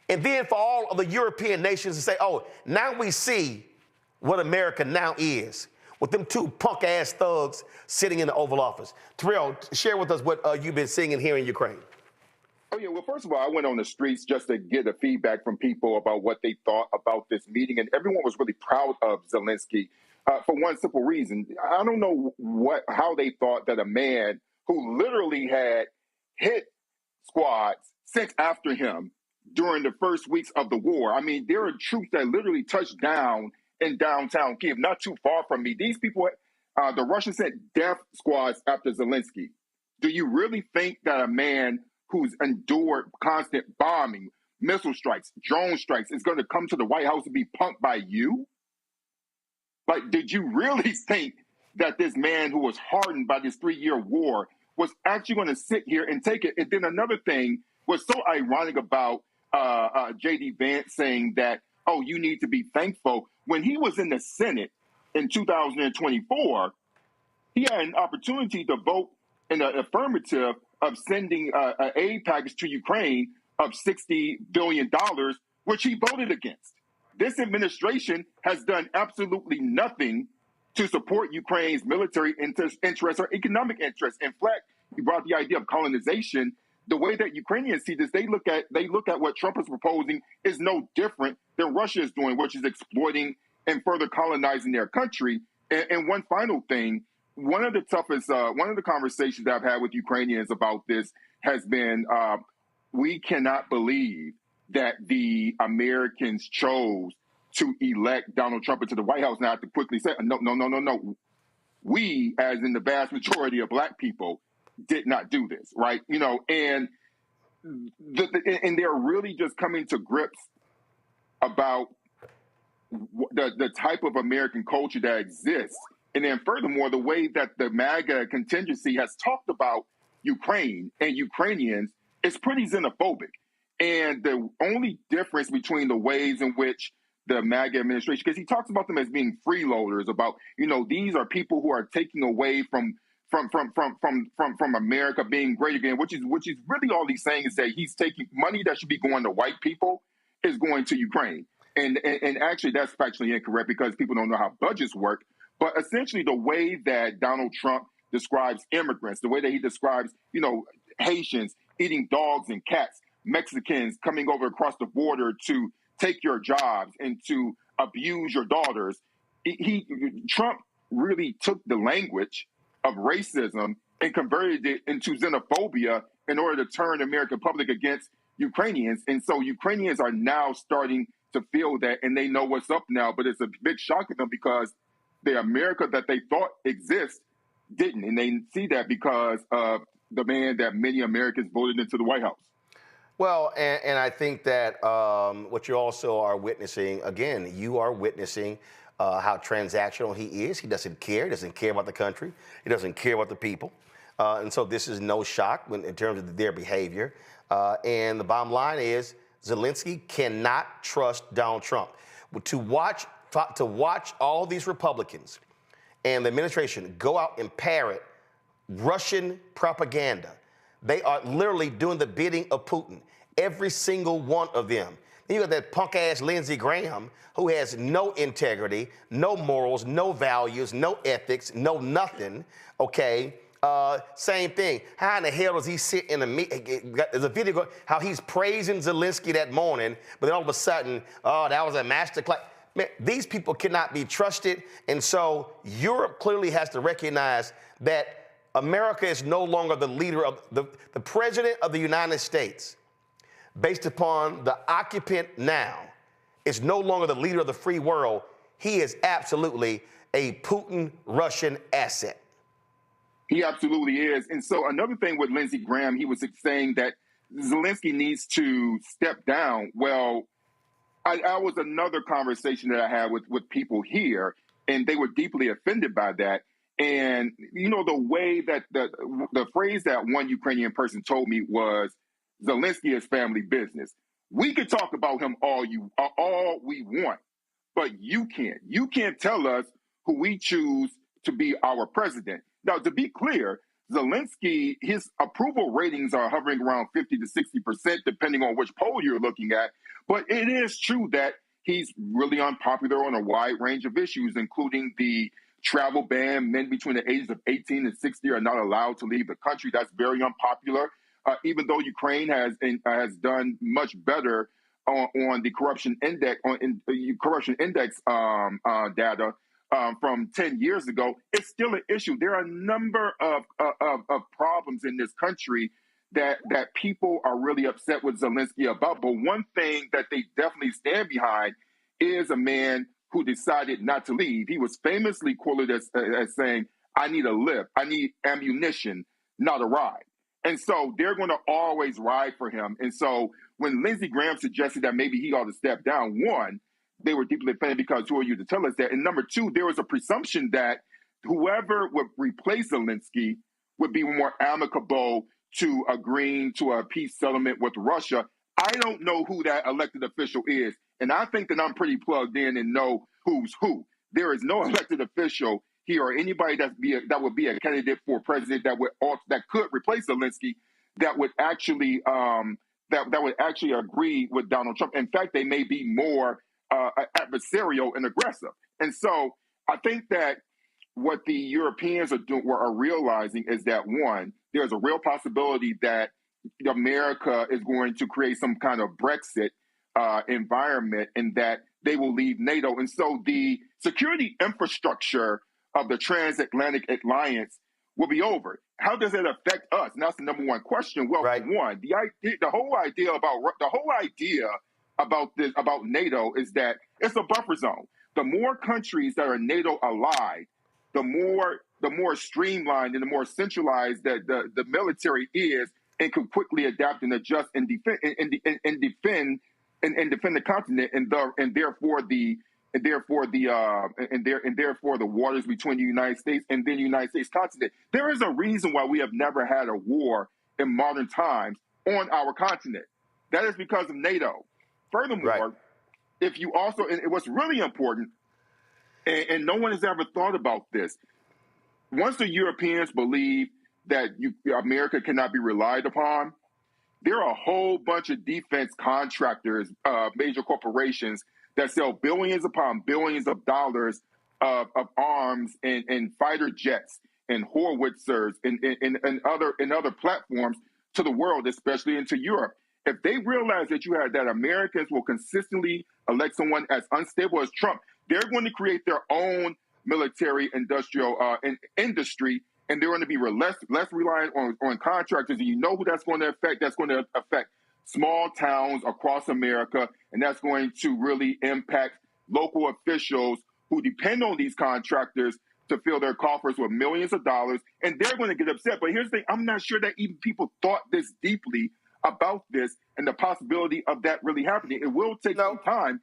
and then for all of the European nations to say, oh, now we see what America now is, with them two punk-ass thugs sitting in the Oval Office. Terrell, share with us what you've been seeing and hearing in Ukraine. Oh, yeah. Well, first of all, I went on the streets just to get the feedback from people about what they thought about this meeting, and everyone was really proud of Zelensky. For one simple reason, I don't know how they thought that a man who literally had hit squads sent after him during the first weeks of the war. I mean, there are troops that literally touched down in downtown Kiev, not too far from me. These people, the Russians sent death squads after Zelensky. Do you really think that a man who's endured constant bombing, missile strikes, drone strikes is going to come to the White House and be punked by you? Like, did you really think that this man who was hardened by this 3-year war was actually going to sit here and take it? And then another thing was so ironic about J.D. Vance saying that, oh, you need to be thankful. When he was in the Senate in 2024, he had an opportunity to vote in the affirmative of sending an aid package to Ukraine of $60 billion, which he voted against. This administration has done absolutely nothing to support Ukraine's military interests or economic interests. In fact, he brought the idea of colonization. The way that Ukrainians see this, they look at what Trump is proposing is no different than Russia is doing, which is exploiting and further colonizing their country. And one final thing, one of the conversations that I've had with Ukrainians about this has been, we cannot believe that the Americans chose to elect Donald Trump into the White House. Now, I have to quickly say, no. We, as in the vast majority of Black people, did not do this, right? You know, and they're really just coming to grips about the type of American culture that exists. And then furthermore, the way that the MAGA contingency has talked about Ukraine and Ukrainians is pretty xenophobic. And the only difference between the ways in which the MAGA administration, because he talks about them as being freeloaders, about, you know, these are people who are taking away from America being great again, which is really all he's saying is that he's taking money that should be going to white people is going to Ukraine. And actually that's factually incorrect because people don't know how budgets work. But essentially the way that Donald Trump describes immigrants, the way that he describes, you know, Haitians eating dogs and cats, Mexicans coming over across the border to take your jobs and to abuse your daughters. Trump really took the language of racism and converted it into xenophobia in order to turn the American public against Ukrainians. And so Ukrainians are now starting to feel that, and they know what's up now, but it's a big shock to them because the America that they thought exists didn't. And they see that because of the man that many Americans voted into the White House. Well, and I think that what you also are witnessing, again, you are witnessing how transactional he is. He doesn't care. He doesn't care about the country. He doesn't care about the people. And so this is no shock in terms of their behavior. And the bottom line is Zelensky cannot trust Donald Trump. To watch all these Republicans and the administration go out and parrot Russian propaganda. They are literally doing the bidding of Putin, every single one of them. Then you got that punk-ass Lindsey Graham who has no integrity, no morals, no values, no ethics, no nothing, okay? Same thing. How in the hell does he sit in a meeting? There's a video how he's praising Zelensky that morning, but then all of a sudden, oh, that was a masterclass. Man, these people cannot be trusted, and so Europe clearly has to recognize that America is no longer the leader of the president of the United States, based upon the occupant now, is no longer the leader of the free world. He is absolutely a Putin Russian asset. He absolutely is. And so another thing with Lindsey Graham, he was saying that Zelensky needs to step down. Well, I was another conversation that I had with people here, and they were deeply offended by that. And, you know, the way that the phrase that one Ukrainian person told me was, Zelensky is family business. We could talk about him all we want, but you can't. You can't tell us who we choose to be our president. Now, to be clear, Zelensky, his approval ratings are hovering around 50 to 60%, depending on which poll you're looking at. But it is true that he's really unpopular on a wide range of issues, including the travel ban. Men between the ages of 18 and 60 are not allowed to leave the country. That's very unpopular, even though Ukraine has done much better on the corruption index data from 10 years ago. It's still an issue. There are a number of problems in this country that people are really upset with Zelensky about. But one thing that they definitely stand behind is a man who decided not to leave. He was famously quoted as saying, I need a lift, I need ammunition not a ride. And so they're going to always ride for him. And so when Lindsey Graham suggested that maybe he ought to step down, one, they were deeply offended because who are you to tell us that? And number two, there was a presumption that whoever would replace Zelensky would be more amicable to agreeing to a peace settlement with Russia. I don't know who that elected official is. And I think that I'm pretty plugged in and know who's who. There is no elected official here or anybody that would be a candidate for president that could replace Zelensky that would actually that would actually agree with Donald Trump. In fact, they may be more adversarial and aggressive. And so I think that what the Europeans are realizing is that, one, there's a real possibility that America is going to create some kind of Brexit environment and that they will leave NATO. And so the security infrastructure of the transatlantic alliance will be over. How does it affect us? And that's the number one question. Well, one, the whole idea about NATO is that it's a buffer zone. The more countries that are NATO allied, the more streamlined and the more centralized that the military is and can quickly adapt and adjust and defend the continent and therefore the waters between the United States and then the United States continent. There is a reason why we have never had a war in modern times on our continent. That is because of NATO. Furthermore, if you also, and what's really important, and no one has ever thought about this, once the Europeans believe that America cannot be relied upon, there are a whole bunch of defense contractors, major corporations that sell billions upon billions of dollars of arms and fighter jets and howitzers and other platforms to the world, especially into Europe. If they realize that Americans will consistently elect someone as unstable as Trump, they're going to create their own military industrial industry, and they're going to be less reliant on contractors. And you know who that's going to affect? That's going to affect small towns across America, and that's going to really impact local officials who depend on these contractors to fill their coffers with millions of dollars, and they're going to get upset. But here's the thing, I'm not sure that even people thought this deeply about this and the possibility of that really happening. It will take some time.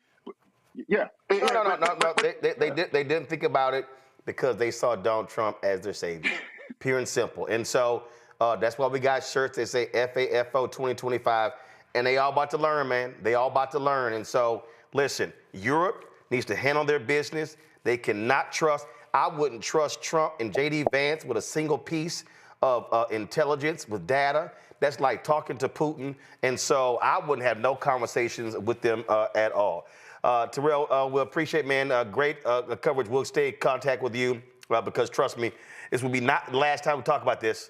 Yeah. No. They didn't think about it because they saw Donald Trump as their savior, pure and simple. And so that's why we got shirts that say FAFO 2025, and they all about to learn, man. They all about to learn. And so, listen, Europe needs to handle their business. They cannot trust. I wouldn't trust Trump and J.D. Vance with a single piece of intelligence, with data. That's like talking to Putin. And so I wouldn't have no conversations with them at all. Terrell, we appreciate, man, great coverage. We'll stay in contact with you because, trust me, this will be not the last time we talk about this.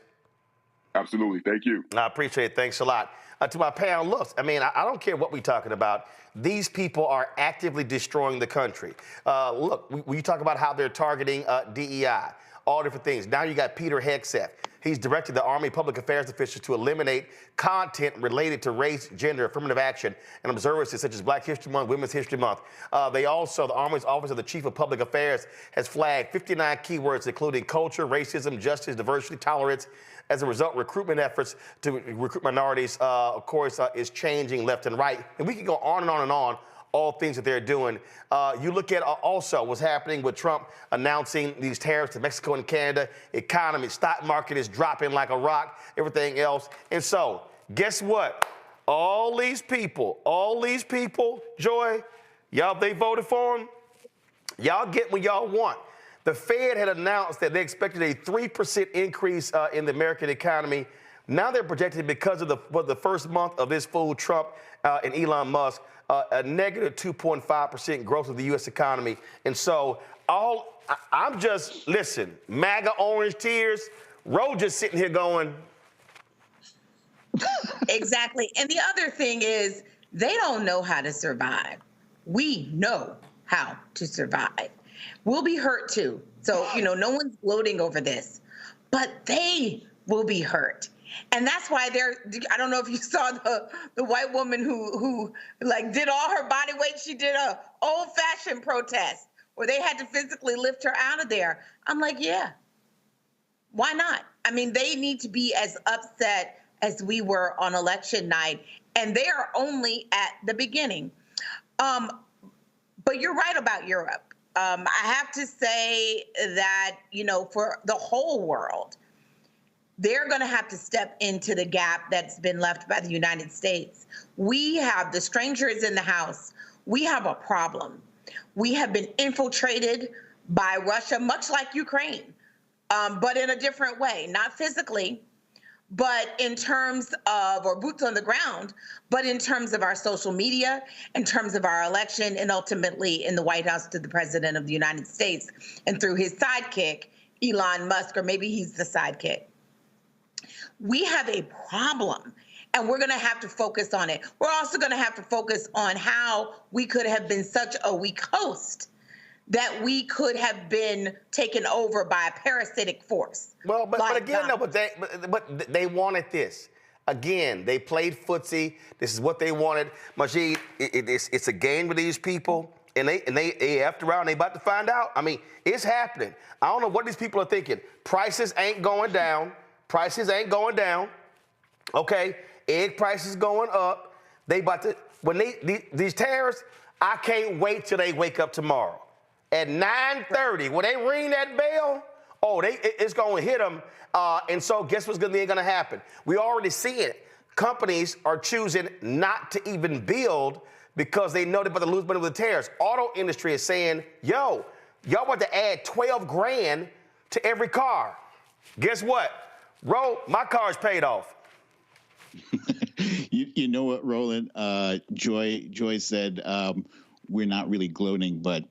Absolutely. Thank you. I appreciate it. Thanks a lot. To my panel, look, I mean, I don't care what we're talking about. These people are actively destroying the country. Look, we talk about how they're targeting DEI, all different things. Now you got Peter Hegseth. He's directed the Army Public Affairs officials to eliminate content related to race, gender, affirmative action, and observances such as Black History Month, Women's History Month. The Army's Office of the Chief of Public Affairs has flagged 59 keywords, including culture, racism, justice, diversity, tolerance. As a result, recruitment efforts to recruit minorities, of course, is changing left and right. And we can go on and on and on, all things that they're doing. You look at also what's happening with Trump announcing these tariffs to Mexico and Canada. Economy, stock market is dropping like a rock, everything else. And so, guess what? All these people, Joy, y'all, they voted for him. Y'all get what y'all want. The Fed had announced that they expected a 3% increase in the American economy. Now they're projecting, because of the first month of this fool Trump and Elon Musk, a negative 2.5% growth of the U.S. economy. And so I'm just, listen, MAGA orange tears, Ro just sitting here going. Exactly. And the other thing is, they don't know how to survive. We know how to survive. We'll be hurt too. So, no one's gloating over this, but they will be hurt. And that's why I don't know if you saw the white woman who like did all her body weight. She did a old-fashioned protest where they had to physically lift her out of there. I'm like, yeah, why not? I mean, they need to be as upset as we were on election night, and they are only at the beginning. But you're right about Europe. I have to say that, you know, for the whole world, they're going to have to step into the gap that's been left by the United States. We have, the stranger is in the house. We have a problem. We have been infiltrated by Russia, much like Ukraine, but in a different way, not physically, but in terms of, or boots on the ground, but in terms of our social media, in terms of our election, and ultimately in the White House to the President of the United States, and through his sidekick, Elon Musk, or maybe he's the sidekick. We have a problem, and we're going to have to focus on it. We're also going to have to focus on how we could have been such a weak host that we could have been taken over by a parasitic force. Well, but again, no, but they wanted this. Again, they played footsie. This is what they wanted. Majid, it's a game with these people, and they after around, they about to find out. I mean, it's happening. I don't know what these people are thinking. Prices ain't going down. Prices ain't going down. Okay, egg prices going up. They about to, when these tariffs, I can't wait till they wake up tomorrow. At 9:30, when they ring that bell, it's going to hit them. And so guess what's going to happen? We already see it. Companies are choosing not to even build because they know they're about to lose money with the tariffs. Auto industry is saying, yo, y'all want to add 12 grand to every car. Guess what? My car's paid off. You know what, Roland? Joy said we're not really gloating, but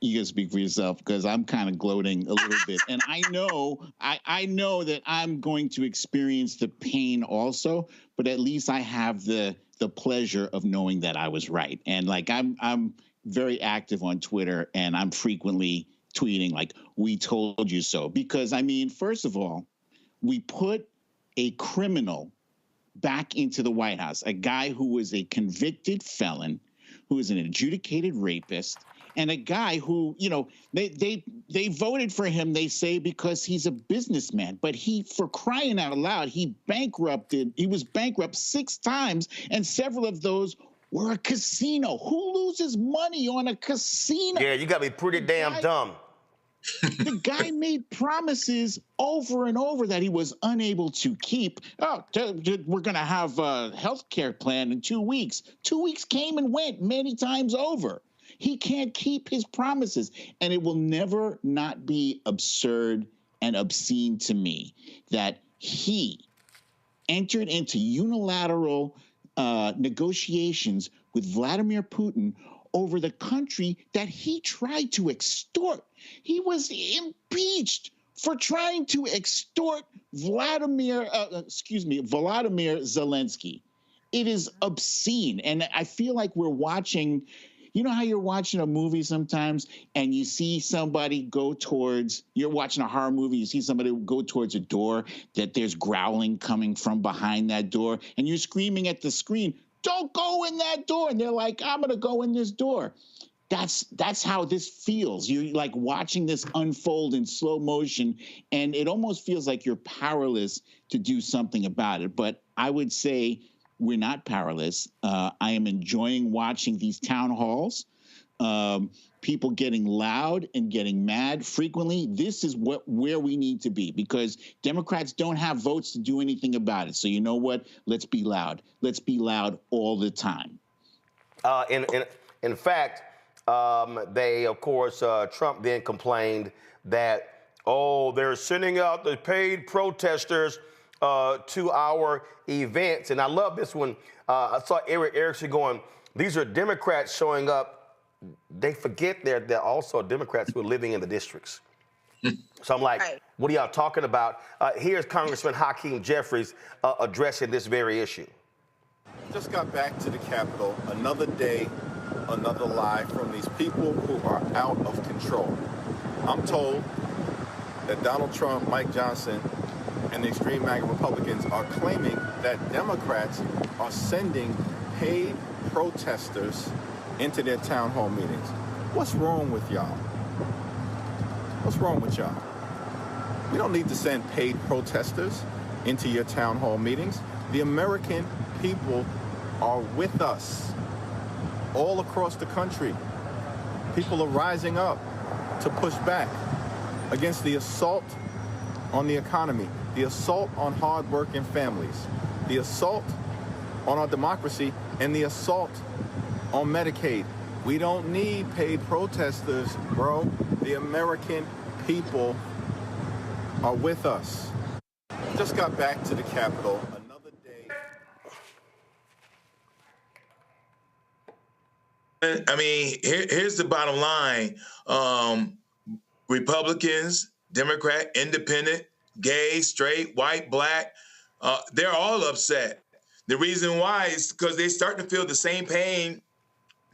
you can speak for yourself because I'm kind of gloating a little bit. And I know that I'm going to experience the pain also, but at least I have the pleasure of knowing that I was right. And like I'm very active on Twitter, and I'm frequently tweeting like, "We told you so." Because I mean, first of all, we put a criminal back into the White House, a guy who was a convicted felon, who is an adjudicated rapist, and a guy who, you know, they voted for him, they say, because he's a businessman. But for crying out loud, he was bankrupt 6 times, and several of those were a casino. Who loses money on a casino? Yeah, you got to be pretty damn dumb. The guy made promises over and over that he was unable to keep. We're going to have a health care plan in 2 weeks. 2 weeks came and went many times over. He can't keep his promises. And it will never not be absurd and obscene to me that he entered into unilateral negotiations with Vladimir Putin over the country that he tried to extort. He was impeached for trying to extort Volodymyr Zelensky. It is obscene. And I feel like we're watching, you know how you're watching a movie sometimes and you see somebody you're watching a horror movie, you see somebody go towards a door that there's growling coming from behind that door, and you're screaming at the screen, "Don't go in that door." And they're like, "I'm going to go in this door." That's how this feels. You're like watching this unfold in slow motion, and it almost feels like you're powerless to do something about it. But I would say we're not powerless. I am enjoying watching these town halls, people getting loud and getting mad frequently. This is where we need to be, because Democrats don't have votes to do anything about it. So you know what? Let's be loud. Let's be loud all the time. In fact, they, of course, Trump then complained that, they're sending out the paid protesters to our events. And I love this one. I saw Eric Erickson going, these are Democrats showing up. They forget they're also Democrats who are living in the districts. So I'm like, What are y'all talking about? Here's Congressman Hakeem Jeffries addressing this very issue. Just got back to the Capitol. Another day, another lie from these people who are out of control. I'm told that Donald Trump, Mike Johnson, and the extreme MAGA Republicans are claiming that Democrats are sending paid protesters into their town hall meetings. What's wrong with y'all? What's wrong with y'all? We don't need to send paid protesters into your town hall meetings. The American people are with us all across the country. People are rising up to push back against the assault on the economy, the assault on hardworking families, the assault on our democracy, and the assault on Medicaid. We don't need paid protesters, bro. The American people are with us. Just got back to the Capitol. Another day. I mean, here's the bottom line. Republicans, Democrat, independent, gay, straight, white, black, they're all upset. The reason why is because they start to feel the same pain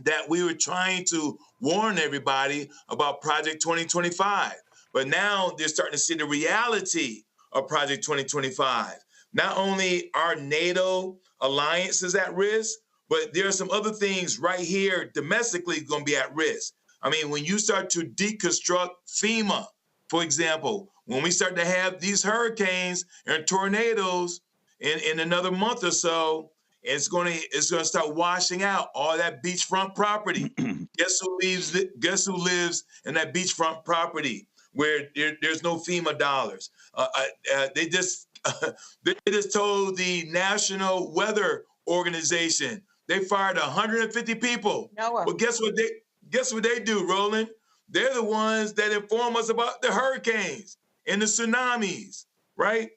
that we were trying to warn everybody about Project 2025. But now they're starting to see the reality of Project 2025. Not only are NATO alliances at risk, but there are some other things right here domestically going to be at risk. I mean, when you start to deconstruct FEMA, for example, when we start to have these hurricanes and tornadoes in another month or so, it's going to start washing out all that beachfront property. Guess who lives in that beachfront property where there's no FEMA dollars? They just told the National Weather Organization they fired 150 people. Noah. Well, guess what they do, Roland? They're the ones that inform us about the hurricanes and the tsunamis, right?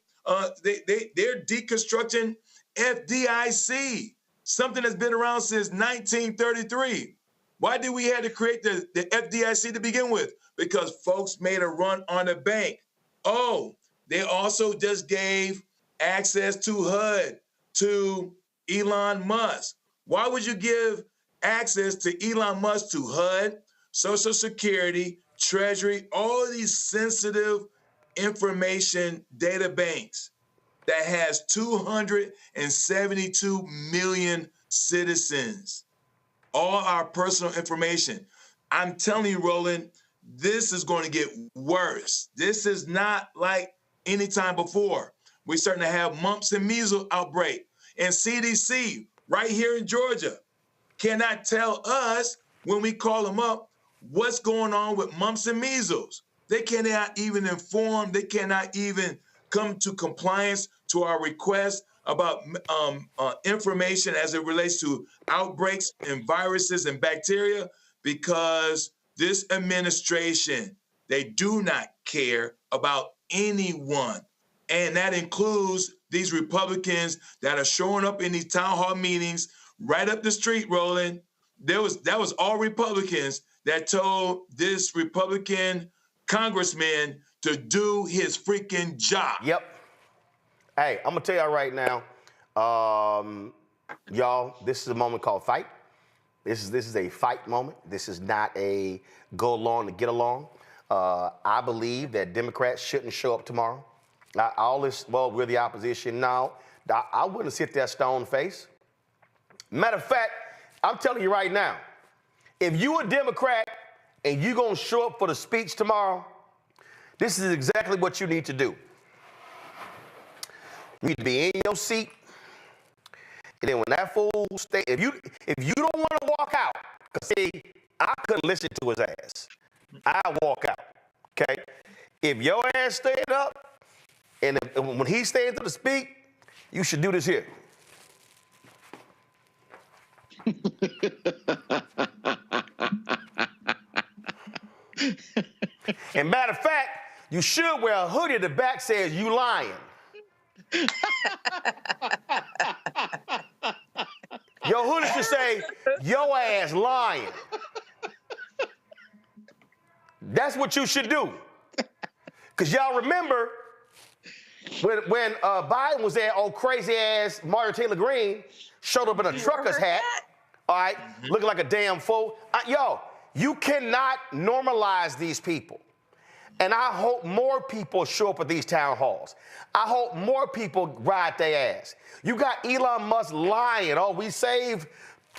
They're deconstructing FDIC, something that's been around since 1933. Why did we have to create the FDIC to begin with? Because folks made a run on the bank. Oh, they also just gave access to HUD to Elon Musk. Why would you give access to Elon Musk to HUD, Social Security, Treasury, all of these sensitive information data banks that has 272 million citizens, all our personal information? I'm telling you, Roland, this is going to get worse. This is not like any time before. We're starting to have mumps and measles outbreak. And CDC, right here in Georgia, cannot tell us when we call them up what's going on with mumps and measles. They cannot even inform, they cannot even come to compliance to our request about information as it relates to outbreaks and viruses and bacteria, because this administration, they do not care about anyone. And that includes these Republicans that are showing up in these town hall meetings right up the street, Roland. That was all Republicans that told this Republican congressman to do his freaking job. Yep. Hey, I'm gonna tell y'all right now, y'all, this is a moment called fight. This is a fight moment. This is not a go along to get along. I believe that Democrats shouldn't show up tomorrow. We're the opposition. No, I wouldn't sit there stone face. Matter of fact, I'm telling you right now, if you a Democrat and you gonna show up for the speech tomorrow, this is exactly what you need to do. You need to be in your seat, and then when that fool if you don't want to walk out, because see, I couldn't listen to his ass. I walk out, okay? If your ass stand up, and when he stands up to speak, you should do this here. And matter of fact, you should wear a hoodie that back says "You lying." Your hoodie should say "Your ass lying." That's what you should do. Because y'all remember when Biden was there, old crazy ass Marjorie Taylor Greene showed up in a trucker's hat, all right, looking like a damn fool. You cannot normalize these people. And I hope more people show up at these town halls. I hope more people ride their ass. You got Elon Musk lying. Oh, we saved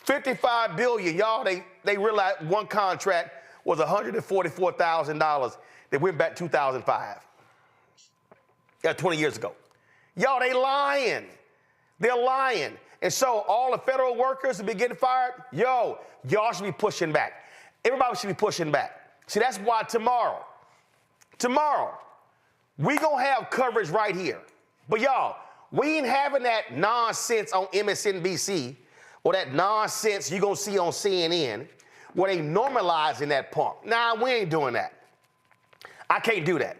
$55 billion. Y'all, they realized one contract was $144,000 that went back 2005. 20 years ago. Y'all, they lying. They're lying. And so all the federal workers that be getting fired, y'all should be pushing back. Everybody should be pushing back. See, that's why tomorrow, we gonna have coverage right here. But y'all, we ain't having that nonsense on MSNBC or that nonsense you gonna see on CNN where they normalizing that punk. Nah, we ain't doing that. I can't do that.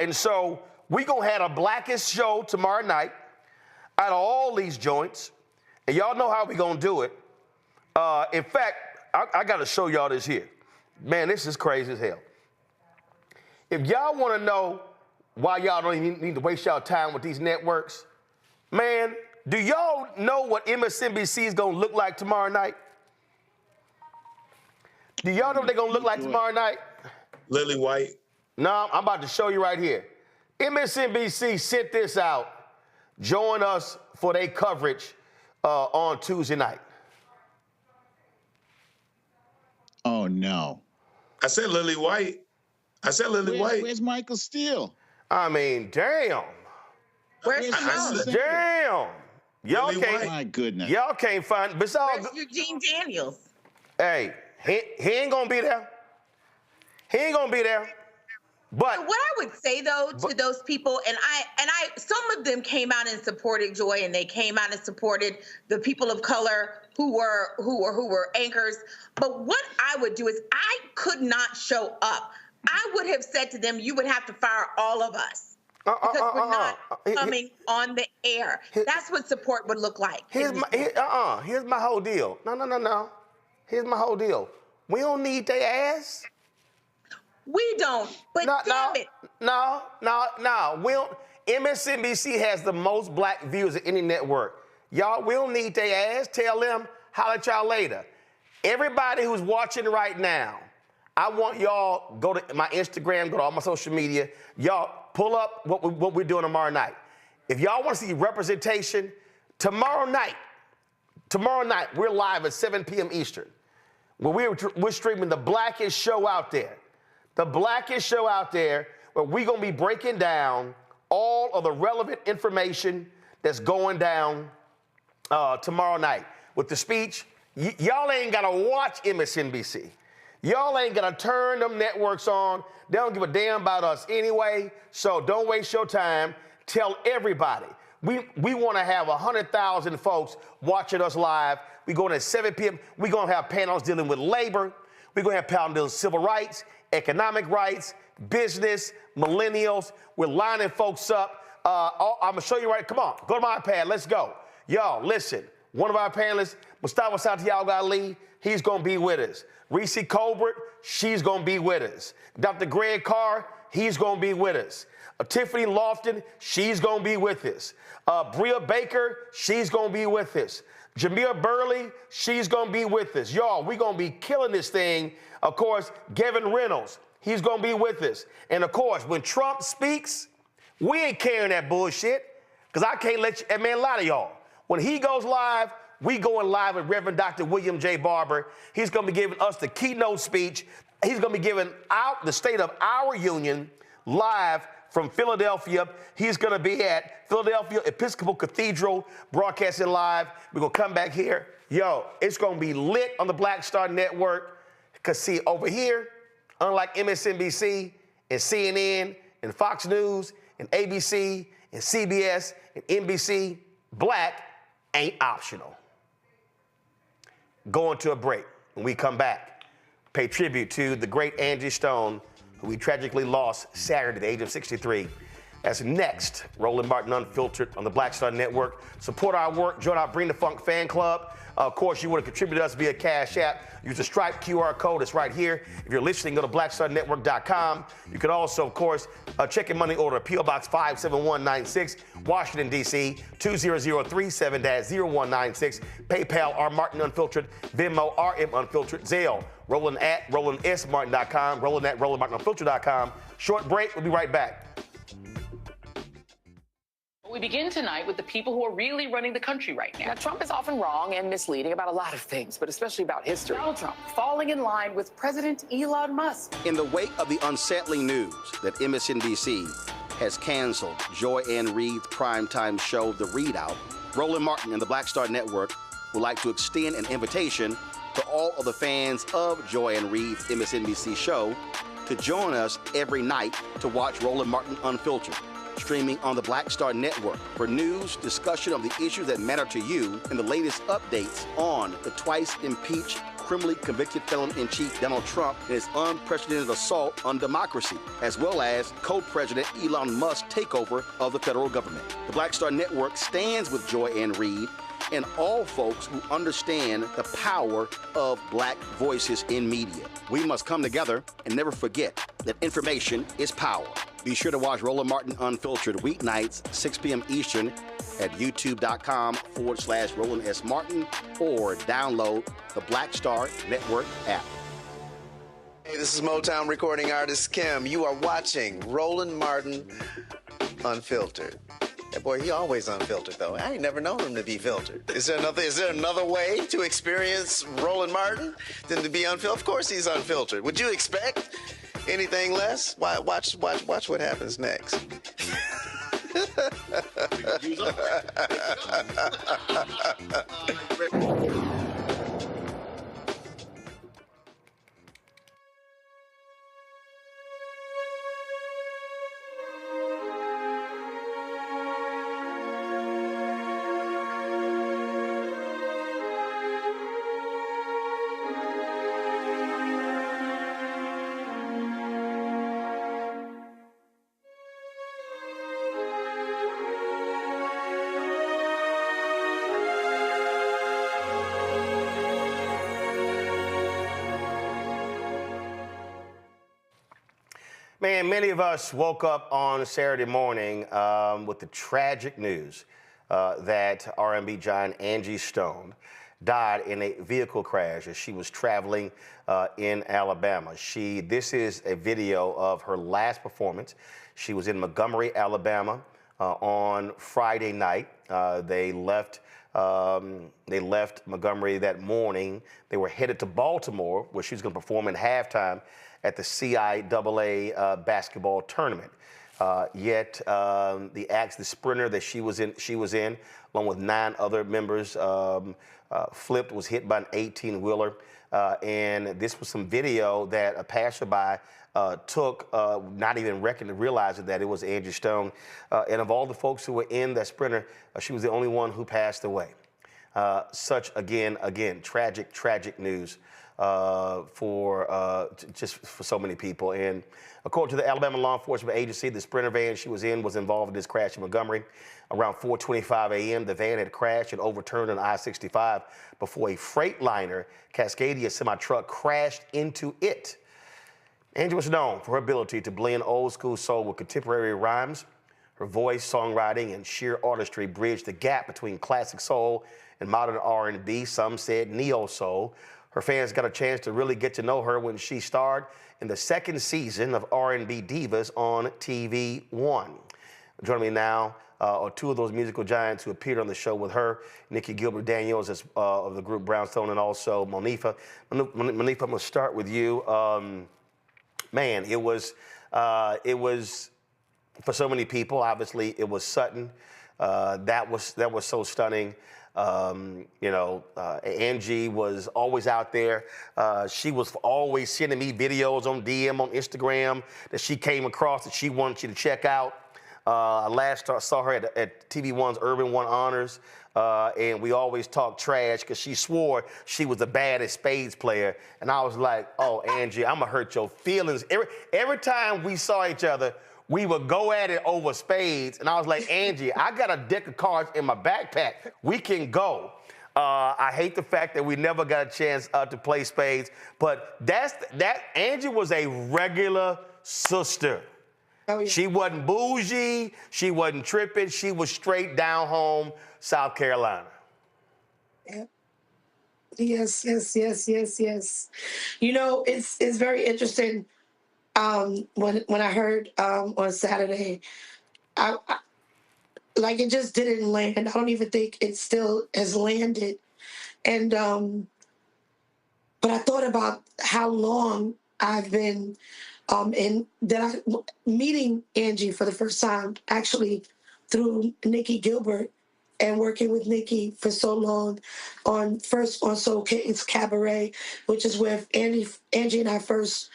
And so we gonna have a blackest show tomorrow night out of all these joints. And y'all know how we gonna do it. In fact, I gotta show y'all this here. Man, this is crazy as hell. If y'all wanna know why y'all don't even need to waste y'all time with these networks, man, do y'all know what MSNBC is gonna look like tomorrow night? Do y'all know what they're gonna look like tomorrow night? Lily White. No, I'm about to show you right here. MSNBC sent this out. Join us for their coverage on Tuesday night. Oh, no. I said Lily White. White. Where's Michael Steele? I mean, damn. Where's Simone? Damn. Y'all can't. My goodness. Y'all can't find. Besides, Where's Eugene Daniels? hey, he ain't gonna be there. He ain't gonna be there. But what I would say though to those people, and I, some of them came out and supported Joy, and they came out and supported the people of color who were anchors. But what I would do is I could not show up. I would have said to them, you would have to fire all of us because we're not coming on the air. That's what support would look like. Here's my whole deal. No. Here's my whole deal. We don't need their ass. We don't, but damn it. No. We don't. MSNBC has the most black viewers of any network. Y'all, we don't need their ass. Tell them, holler at y'all later. Everybody who's watching right now, I want y'all go to my Instagram, go to all my social media. Y'all pull up what we're doing tomorrow night. If y'all want to see representation, tomorrow night, we're live at 7 p.m. Eastern. Where we're streaming the blackest show out there. The blackest show out there where we're going to be breaking down all of the relevant information that's going down tomorrow night. With the speech, y'all ain't got to watch MSNBC. Y'all ain't got to turn them networks on. They don't give a damn about us anyway, so don't waste your time. Tell everybody. We want to have 100,000 folks watching us live. We're going at 7 p.m. We're going to have panels dealing with labor. We're going to have panels dealing with civil rights, economic rights, business, millennials. We're lining folks up. I'm going to show you right. Come on, go to my iPad. Let's go. Y'all, listen. One of our panelists, Mustafa Santiago Ali, he's going to be with us. Reese Colbert, she's going to be with us. Dr. Greg Carr, he's going to be with us. Tiffany Lofton, she's going to be with us. Bria Baker, she's going to be with us. Jameer Burley, she's going to be with us. Y'all, we're going to be killing this thing. Of course, Gavin Reynolds, he's going to be with us. And of course, when Trump speaks, we ain't carrying that bullshit because I can't let that man lie to y'all. When he goes live, we going live with Reverend Dr. William J. Barber. He's going to be giving us the keynote speech. He's going to be giving out the State of Our Union live from Philadelphia. He's going to be at Philadelphia Episcopal Cathedral broadcasting live. We're going to come back here. Yo, it's going to be lit on the Black Star Network. Because, see, over here, unlike MSNBC and CNN and Fox News and ABC and CBS and NBC, black ain't optional. Going to a break. When we come back, pay tribute to the great Angie Stone, who we tragically lost Saturday at the age of 63. That's next. Roland Martin Unfiltered on the Black Star Network. Support our work. Join our Bring the Funk fan club. Of course, you want to contribute to us via Cash App. Use the Stripe QR code. It's right here. If you're listening, go to blackstarnetwork.com. You can also, of course, check your money order. P.O. Box 57196, Washington, D.C., 20037-0196. PayPal, R. Martin Unfiltered. Venmo, RM Unfiltered. Zelle, Roland at RolandSMartin.com. Roland at RolandMartinUnfiltered.com. Short break. We'll be right back. We begin tonight with the people who are really running the country right now. Now, Trump is often wrong and misleading about a lot of things, but especially about history. Donald Trump falling in line with President Elon Musk. In the wake of the unsettling news that MSNBC has canceled Joy Ann Reid's primetime show, The Readout, Roland Martin and the Black Star Network would like to extend an invitation to all of the fans of Joy Ann Reid's MSNBC show to join us every night to watch Roland Martin Unfiltered, streaming on the Black Star Network for news, discussion of the issues that matter to you, and the latest updates on the twice impeached, criminally convicted felon-in-chief Donald Trump and his unprecedented assault on democracy, as well as co-president Elon Musk's takeover of the federal government. The Black Star Network stands with Joy Ann Reid and all folks who understand the power of black voices in media. We must come together and never forget that information is power. Be sure to watch Roland Martin Unfiltered weeknights, 6 p.m. Eastern at youtube.com/Roland S. Martin or download the Black Star Network app. Hey, this is Motown recording artist Kim. You are watching Roland Martin Unfiltered. That boy, he always unfiltered though. I ain't never known him to be filtered. Is there another way to experience Roland Martin than to be unfiltered? Of course he's unfiltered. Would you expect anything less? Watch what happens next. Man, many of us woke up on Saturday morning with the tragic news that R&B giant Angie Stone died in a vehicle crash as she was traveling in Alabama. This is a video of her last performance. She was in Montgomery, Alabama on Friday night. They left Montgomery that morning. They were headed to Baltimore, where she was going to perform in halftime at the CIAA basketball tournament. Yet the sprinter that she was in, along with 9 other members, flipped, was hit by an 18-wheeler. And this was some video that a passerby took, not even realizing that it was Angie Stone. And of all the folks who were in that sprinter, she was the only one who passed away. Such, again, tragic news for so many people. And according to the Alabama Law Enforcement Agency, the sprinter van she was in was involved in this crash in Montgomery. Around 4:25 a.m., the van had crashed and overturned on I-65 before a Freightliner Cascadia semi-truck crashed into it. Angie was known for her ability to blend old school soul with contemporary rhymes. Her voice, songwriting, and sheer artistry bridged the gap between classic soul and modern R&B. Some said neo soul. Her fans got a chance to really get to know her when she starred in the 2nd season of R&B Divas on TV One. Joining me now are 2 of those musical giants who appeared on the show with her, Nikki Gilbert Daniels of the group Brownstone, and also Monifa. Monifa, I'm gonna start with you. Man, it was for so many people. Obviously, it was Sutton. That was so stunning. Angie was always out there. She was always sending me videos on DM, on Instagram that she came across that she wanted you to check out. I last saw her at TV One's Urban One Honors, and we always talked trash because she swore she was the baddest spades player. And I was like, oh, Angie, I'm gonna hurt your feelings. Every time we saw each other, we would go at it over spades. And I was like, Angie, I got a deck of cards in my backpack. We can go. I hate the fact that we never got a chance to play spades, but Angie was a regular sister. Oh, yeah. She wasn't bougie. She wasn't tripping. She was straight down home, South Carolina. Yeah. Yes. It's very interesting. When I heard on Saturday, I it just didn't land. I don't even think it still has landed. And but I thought about how long I've been And then meeting Angie for the first time, actually through Nikki Gilbert, and working with Nikki for so long on Soul Kittens Cabaret, which is where Angie and I first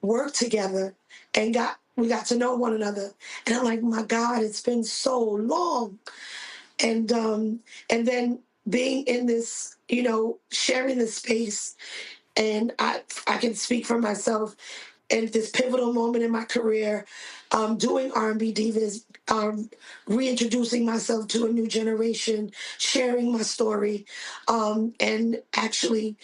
worked together and we got to know one another. And I'm like, my God, it's been so long. And then being in this, sharing this space, and I can speak for myself in this pivotal moment in my career, doing R&B Divas, reintroducing myself to a new generation, sharing my story, and actually,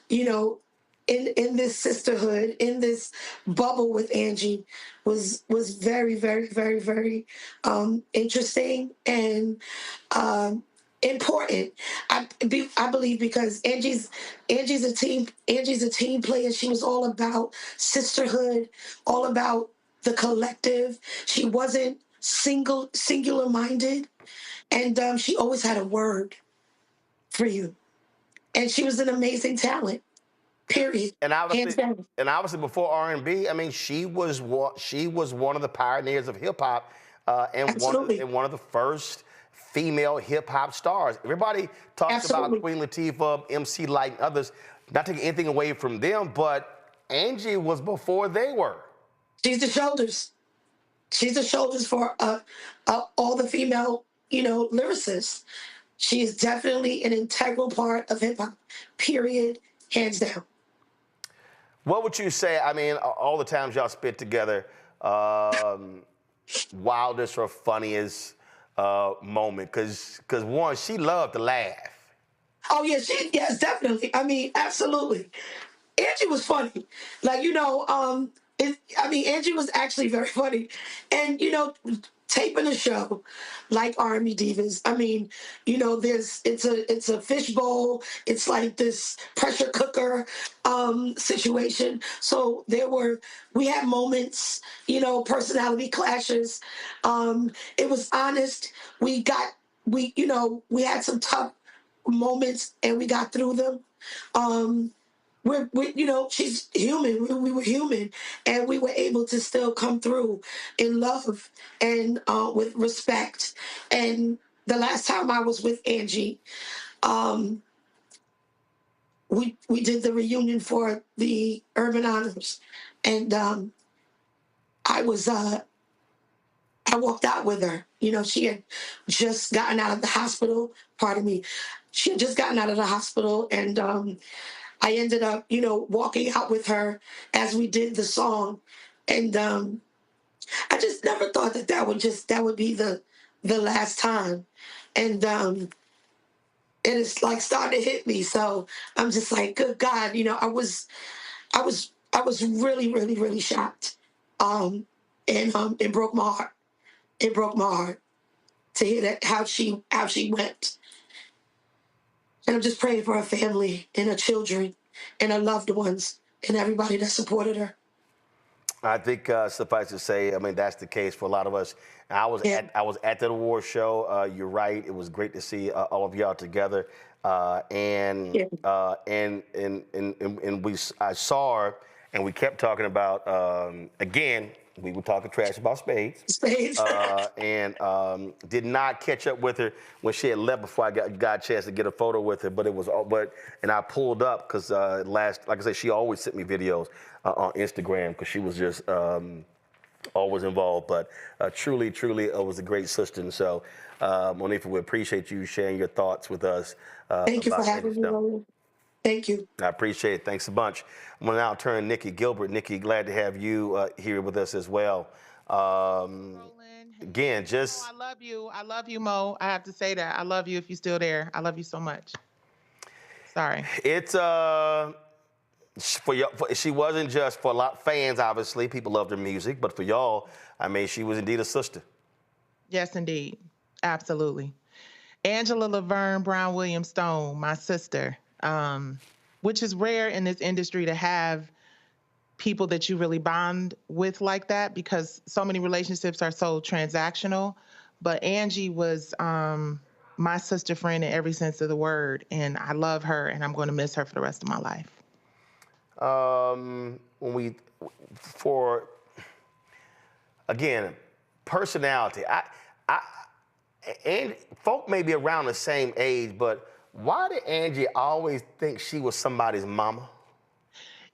in this sisterhood, in this bubble with Angie, was very, very, very, very interesting and important. I believe because Angie's a team player. She was all about sisterhood, all about the collective. She wasn't singular minded, and she always had a word for you. And she was an amazing talent. Period. And Hands down. obviously, before R&B, I mean, she was one of the pioneers of hip hop, and one of the first female hip hop stars. Everybody talks about Queen Latifah, MC Light, and others. Not taking anything away from them, but Angie was before they were. She's the shoulders. She's the shoulders for all the female, lyricists. She is definitely an integral part of hip hop. Period. Hands down. What would you say? I mean, all the times y'all spent together, wildest or funniest moment? Because one, she loved to laugh. Oh yeah, yes, definitely. I mean, absolutely. Angie was funny. Like, Angie was actually very funny. And, taping a show like R&B Divas, I mean, it's a fishbowl. It's like this pressure cooker situation. So we had moments, personality clashes. It was honest. We had some tough moments and we got through them. She's human. We were human, and we were able to still come through in love and with respect. And the last time I was with Angie, we did the reunion for the Urban Honors, and I walked out with her. She had just gotten out of the hospital. Pardon me. She had just gotten out of the hospital, and I ended up, walking out with her as we did the song. And I just never thought that would be the last time. And it's like starting to hit me. So I'm just like, good God, I was really, really, really shocked. And it broke my heart. It broke my heart to hear that how she went. And I'm just praying for her family and her children and her loved ones and everybody that supported her. I think suffice to say, I mean, that's the case for a lot of us. I was at that award show. You're right. It was great to see all of y'all together. I saw her, and we kept talking about again. We were talking trash about Spades. And did not catch up with her when she had left before I got a chance to get a photo with her. But and I pulled up because like I said, she always sent me videos on Instagram because she was just always involved. But truly, was a great sister. And so, Monifa, we appreciate you sharing your thoughts with us. Thank you for having me, Roland. Thank you. I appreciate it. Thanks a bunch. I'm going to now turn to Nikki Gilbert. Nikki, glad to have you here with us as well. Again, I love you. I love you, Mo. I have to say that. I love you if you're still there. I love you so much. Sorry. It's she wasn't just for a lot of fans, obviously. People loved her music. But for y'all, I mean, she was indeed a sister. Yes, indeed. Absolutely. Angela Laverne Brown Williams Stone, my sister. Which is rare in this industry to have people that you really bond with like that because so many relationships are so transactional. But Angie was my sister friend in every sense of the word, and I love her, and I'm going to miss her for the rest of my life. again, personality. And folk may be around the same age, but why did Angie always think she was somebody's mama?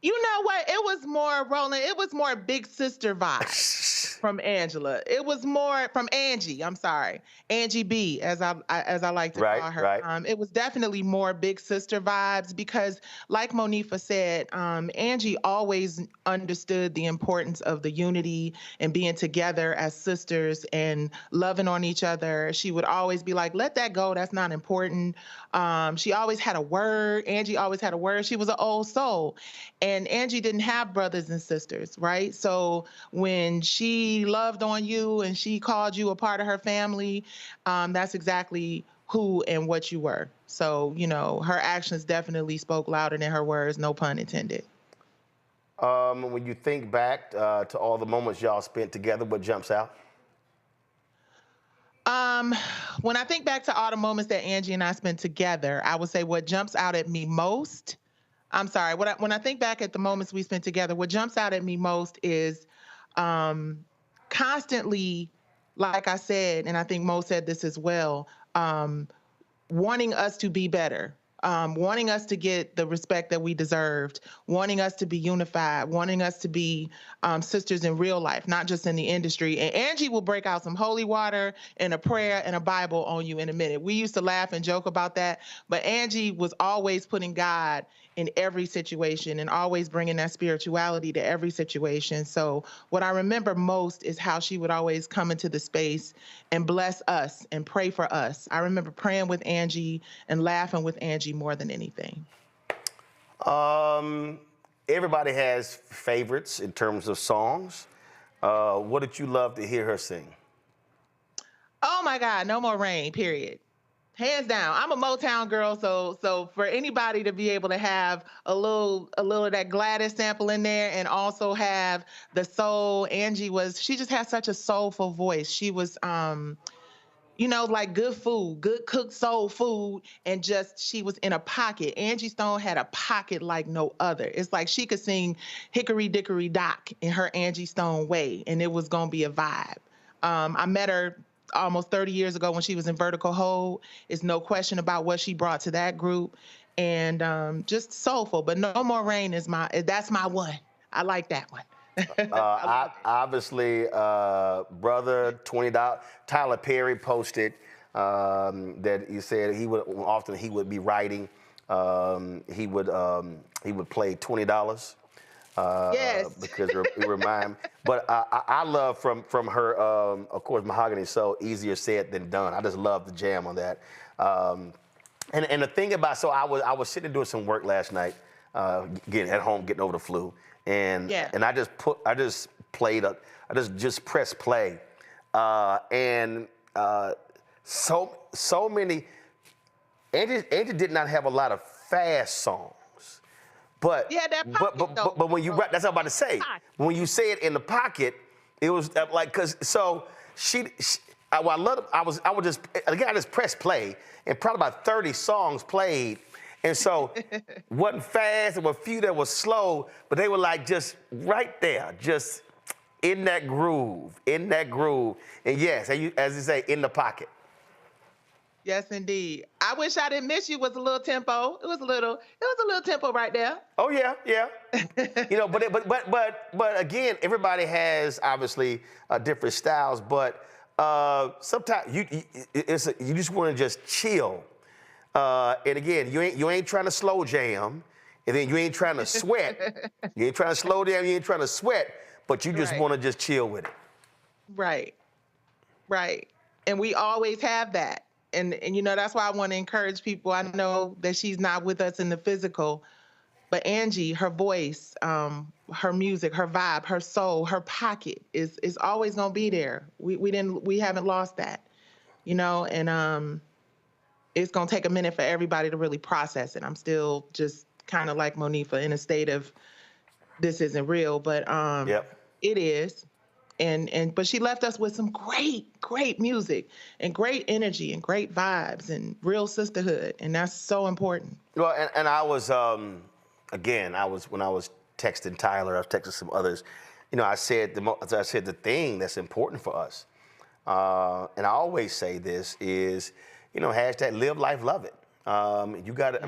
You know what? It was more, Roland, it was more big sister vibes from Angela. It was more from Angie, I'm sorry. Angie B, as I like to call her. Right. It was definitely more big sister vibes because, like Monifa said, Angie always understood the importance of the unity and being together as sisters and loving on each other. She would always be like, let that go, that's not important. She always had a word. Angie always had a word. She was an old soul. And Angie didn't have brothers and sisters, right? So when she loved on you and she called you a part of her family, that's exactly who and what you were. So, you know, her actions definitely spoke louder than her words, no pun intended. When you think back to all the moments y'all spent together, what jumps out? When I think back to all the moments that Angie and I spent together, I would say what jumps out at me most, when I think back at the moments we spent together, what jumps out at me most is constantly, like I said, and I think Mo said this as well, wanting us to be better, wanting us to get the respect that we deserved, wanting us to be unified, wanting us to be sisters in real life, not just in the industry. And Angie will break out some holy water and a prayer and a Bible on you in a minute. We used to laugh and joke about that, but Angie was always putting God in every situation and always bringing that spirituality to every situation. So what I remember most is how she would always come into the space and bless us and pray for us. I remember praying with Angie and laughing with Angie more than anything. Everybody has favorites in terms of songs. What did you love to hear her sing? Oh my God, No More Rain, period. Hands down. I'm a Motown girl, so for anybody to be able to have a little of that Gladys sample in there and also have the soul, she just had such a soulful voice. She was you know, like good food, good cooked soul food, and just she was in a pocket. Angie Stone had a pocket like no other. It's like she could sing Hickory Dickory Dock in her Angie Stone way, and it was gonna be a vibe. I met her almost 30 years ago when she was in Vertical Hold. It's no question about what she brought to that group, and just soulful. But No More Rain that's my one. I like that one. Obviously, brother, $20. Tyler Perry posted that he said he would be writing. He would play $20. Yes. Because it remind. But I love from her, of course, Mahogany Soul, easier said than done. I just love the jam on that. And the thing about, so I was sitting doing some work last night, getting over the flu, and I just pressed play, and so many. Angie did not have a lot of fast songs. But when you that's what I'm about to say. When you say it in the pocket, it was like I just pressed play and probably about 30 songs played, and so wasn't fast. There were a few that were slow, but they were like just right there, just in that groove, and yes, as you say, in the pocket. Yes, indeed. I wish I Didn't Miss You was a little tempo. It was a little tempo right there. Oh yeah. You know, but again, everybody has obviously different styles. But sometimes you just want to just chill. And again, you ain't trying to slow jam, and then you ain't trying to sweat. You ain't trying to slow down. You ain't trying to sweat. But you just want to just chill with it. Right. And we always have that. And you know, that's why I want to encourage people. I know that she's not with us in the physical, but Angie, her voice, her music, her vibe, her soul, her pocket is always gonna be there. We haven't lost that, you know, and it's gonna take a minute for everybody to really process it. I'm still just kind of like Monifa in a state of this isn't real, but it is. But she left us with some great music and great energy and great vibes and real sisterhood, and that's so important. Well, and I was when I was texting Tyler, I was texting some others, I said the thing that's important for us, and I always say this is, hashtag live life, love it. You got to,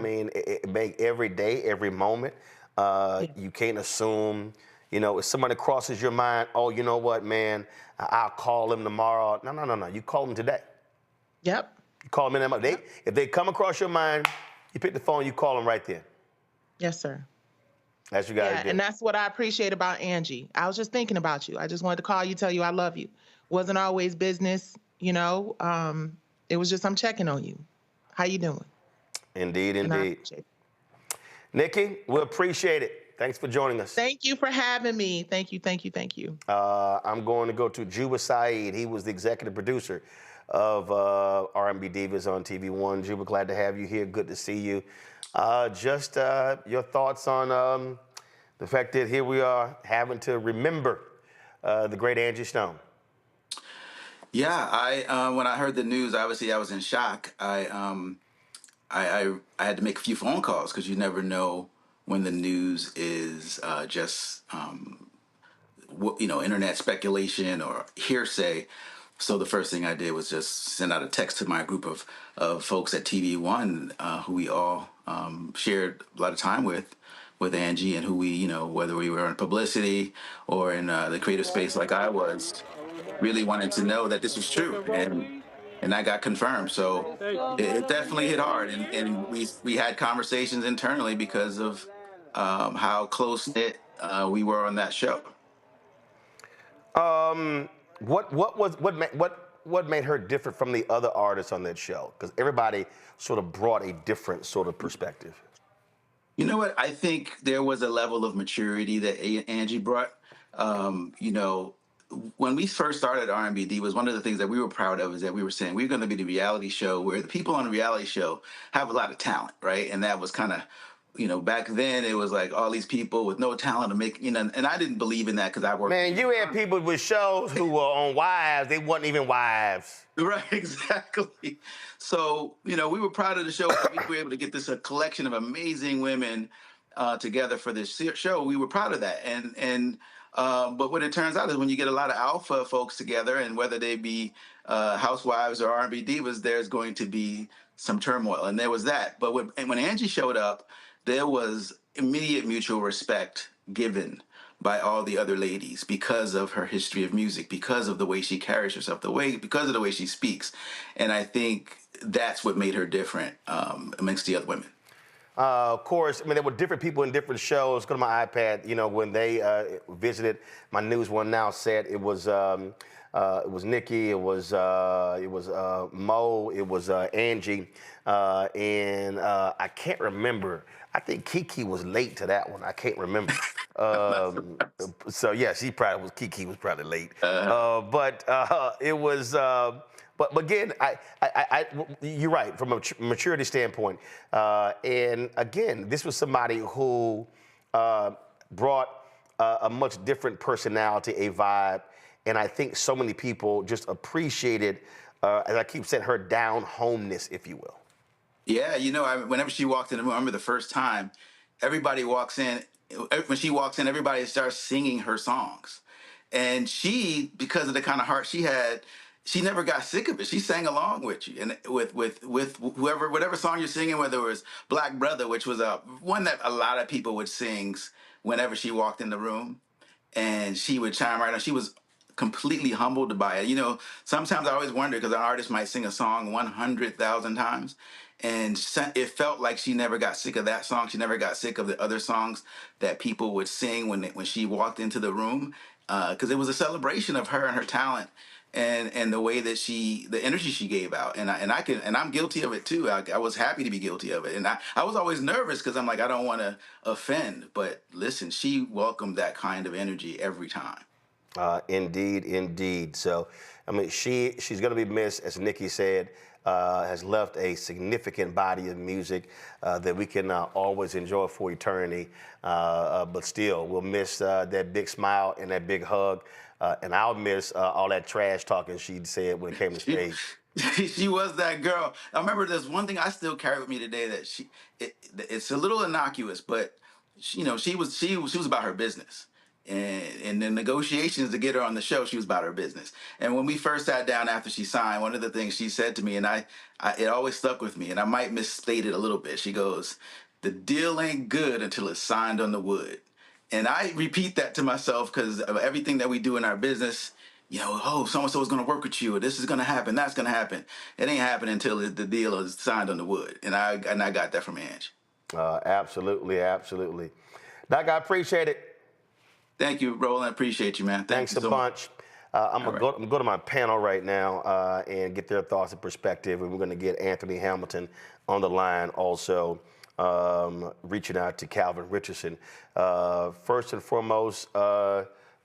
make every day, every moment. You can't assume, if somebody crosses your mind, oh, you know what, man, I'll call them tomorrow. No. You call them today. Yep. You call them in that moment. If they come across your mind, you pick the phone, you call them right then. Yes, sir. That's what you got to do. And that's what I appreciate about Angie. I was just thinking about you. I just wanted to call you, tell you I love you. Wasn't always business, It was just I'm checking on you. How you doing? Indeed. And I appreciate it. Nikki, we appreciate it. Thanks for joining us. Thank you for having me. Thank you. I'm going to go to Juba Saeed. He was the executive producer of R&B Divas on TV One. Juba, glad to have you here. Good to see you. Just your thoughts on the fact that here we are having to remember the great Angie Stone. Yeah, I when I heard the news, obviously I was in shock. I had to make a few phone calls because you never know when the news is just internet speculation or hearsay. So the first thing I did was just send out a text to my group of folks at TV One who we all shared a lot of time with Angie, and who we, whether we were in publicity or in the creative space like I was, really wanted to know that this was true. And that got confirmed. So it definitely hit hard. And we had conversations internally because of how close-knit we were on that show. What made her different from the other artists on that show? Because everybody sort of brought a different sort of perspective. You know what? I think there was a level of maturity that Angie brought. When we first started R&B Divas, one of the things that we were proud of is that we were saying we're going to be the reality show where the people on the reality show have a lot of talent, right? And that was kind of, back then it was like all these people with no talent to make, and I didn't believe in that because I worked. Man, you had people with shows who were on Wives, they wasn't even wives. Right, exactly. So, we were proud of the show. We were able to get this a collection of amazing women together for this show. We were proud of that. But what it turns out is when you get a lot of alpha folks together, and whether they be housewives or R&B divas, there's going to be some turmoil. And there was that. But when Angie showed up, there was immediate mutual respect given by all the other ladies because of her history of music, because of the way she carries herself, because of the way she speaks. And I think that's what made her different amongst the other women. Of course, there were different people in different shows. Go to my iPad, when they visited my News One Now set, it was Nikki, it was Mo, it was Angie, and I can't remember. I think Kiki was late to that one. I can't remember. So yeah, Kiki was probably late. But it was. But again, you're right from a maturity standpoint. And again, this was somebody who brought a much different personality, a vibe, and I think so many people just appreciated, as I keep saying, her down-homeness, if you will. Yeah, whenever she walked in the room, I remember the first time, everybody walks in. When she walks in, everybody starts singing her songs, and she, because of the kind of heart she had, she never got sick of it. She sang along with you, and with whatever song you're singing, whether it was Black Brother, which was one that a lot of people would sing whenever she walked in the room, and she would chime right on. She was completely humbled by it. Sometimes I always wonder, because an artist might sing a song 100,000 times, and it felt like she never got sick of that song. She never got sick of the other songs that people would sing when she walked into the room, because it was a celebration of her and her talent. And the way that the energy she gave out, and I'm guilty of it too. I was happy to be guilty of it, and I was always nervous because I'm like, I don't want to offend. But listen, she welcomed that kind of energy every time. Indeed. So, she's going to be missed, as Nikki said. Has left a significant body of music that we can always enjoy for eternity. But still, we'll miss that big smile and that big hug. And I'll miss all that trash talking she said when it came to stage. She was that girl. I remember there's one thing I still carry with me today that it's a little innocuous, but she was about her business. And in the negotiations to get her on the show, she was about her business. And when we first sat down after she signed, one of the things she said to me, and it always stuck with me, and I might misstate it a little bit. She goes, "The deal ain't good until it's signed on the wood." And I repeat that to myself because of everything that we do in our business. Oh, so-and-so is going to work with you, or this is going to happen, that's going to happen. It ain't happening until the deal is signed on the wood. And I got that from Ange. Absolutely, absolutely. Doc, I appreciate it. Thank you, Roland. I appreciate you, man. Thanks a bunch. I'm going to go to my panel right now and get their thoughts and perspective. And we're going to get Anthony Hamilton on the line also, reaching out to Calvin Richardson. First and foremost,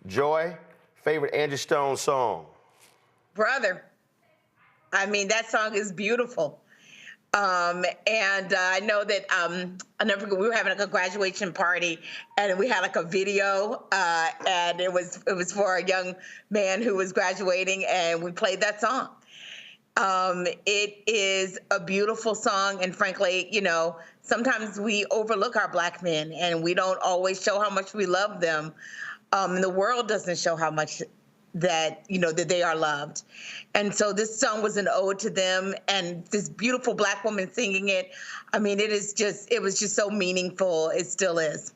Joy, favorite Angie Stone song? Brother. I mean, that song is beautiful. And I know that I never forget, we were having like a graduation party, and we had like a video, and it was for a young man who was graduating, and we played that song. It is a beautiful song, and frankly, sometimes we overlook our Black men, and we don't always show how much we love them. And the world doesn't show how much that they are loved. And so this song was an ode to them, and this beautiful Black woman singing it. I mean, it was just so meaningful. It still is.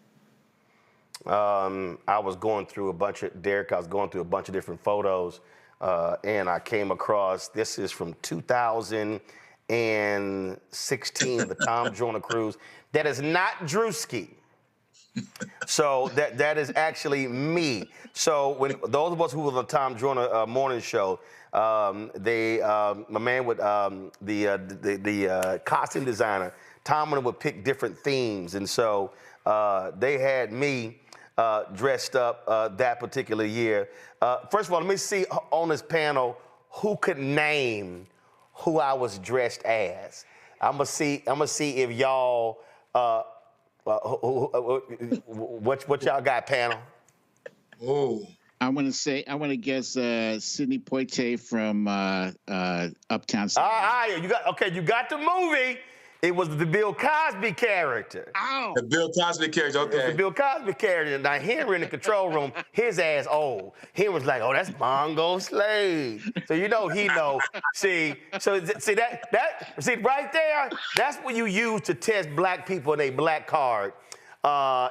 I was going through a bunch of different photos, and I came across, this is from 2016, the Tom Joyner cruise. That is not Drewski. So that is actually me. So when those of us who were on the Tom Joyner morning show, my man with the costume designer, Tom would pick different themes, and so they had me dressed up that particular year. First of all, let me see on this panel who could name who I was dressed as. I'm gonna see if y'all. What y'all got, panel? Oh, I want to guess Sidney Poitier from Uptown. You got the movie. It was the Bill Cosby character. Oh. The Bill Cosby character, okay. It was the Bill Cosby character. Now, Henry in the control room, his ass old. He was like, "Oh, that's Bongo Slade." So he know. See right there, that's what you use to test Black people in a Black card.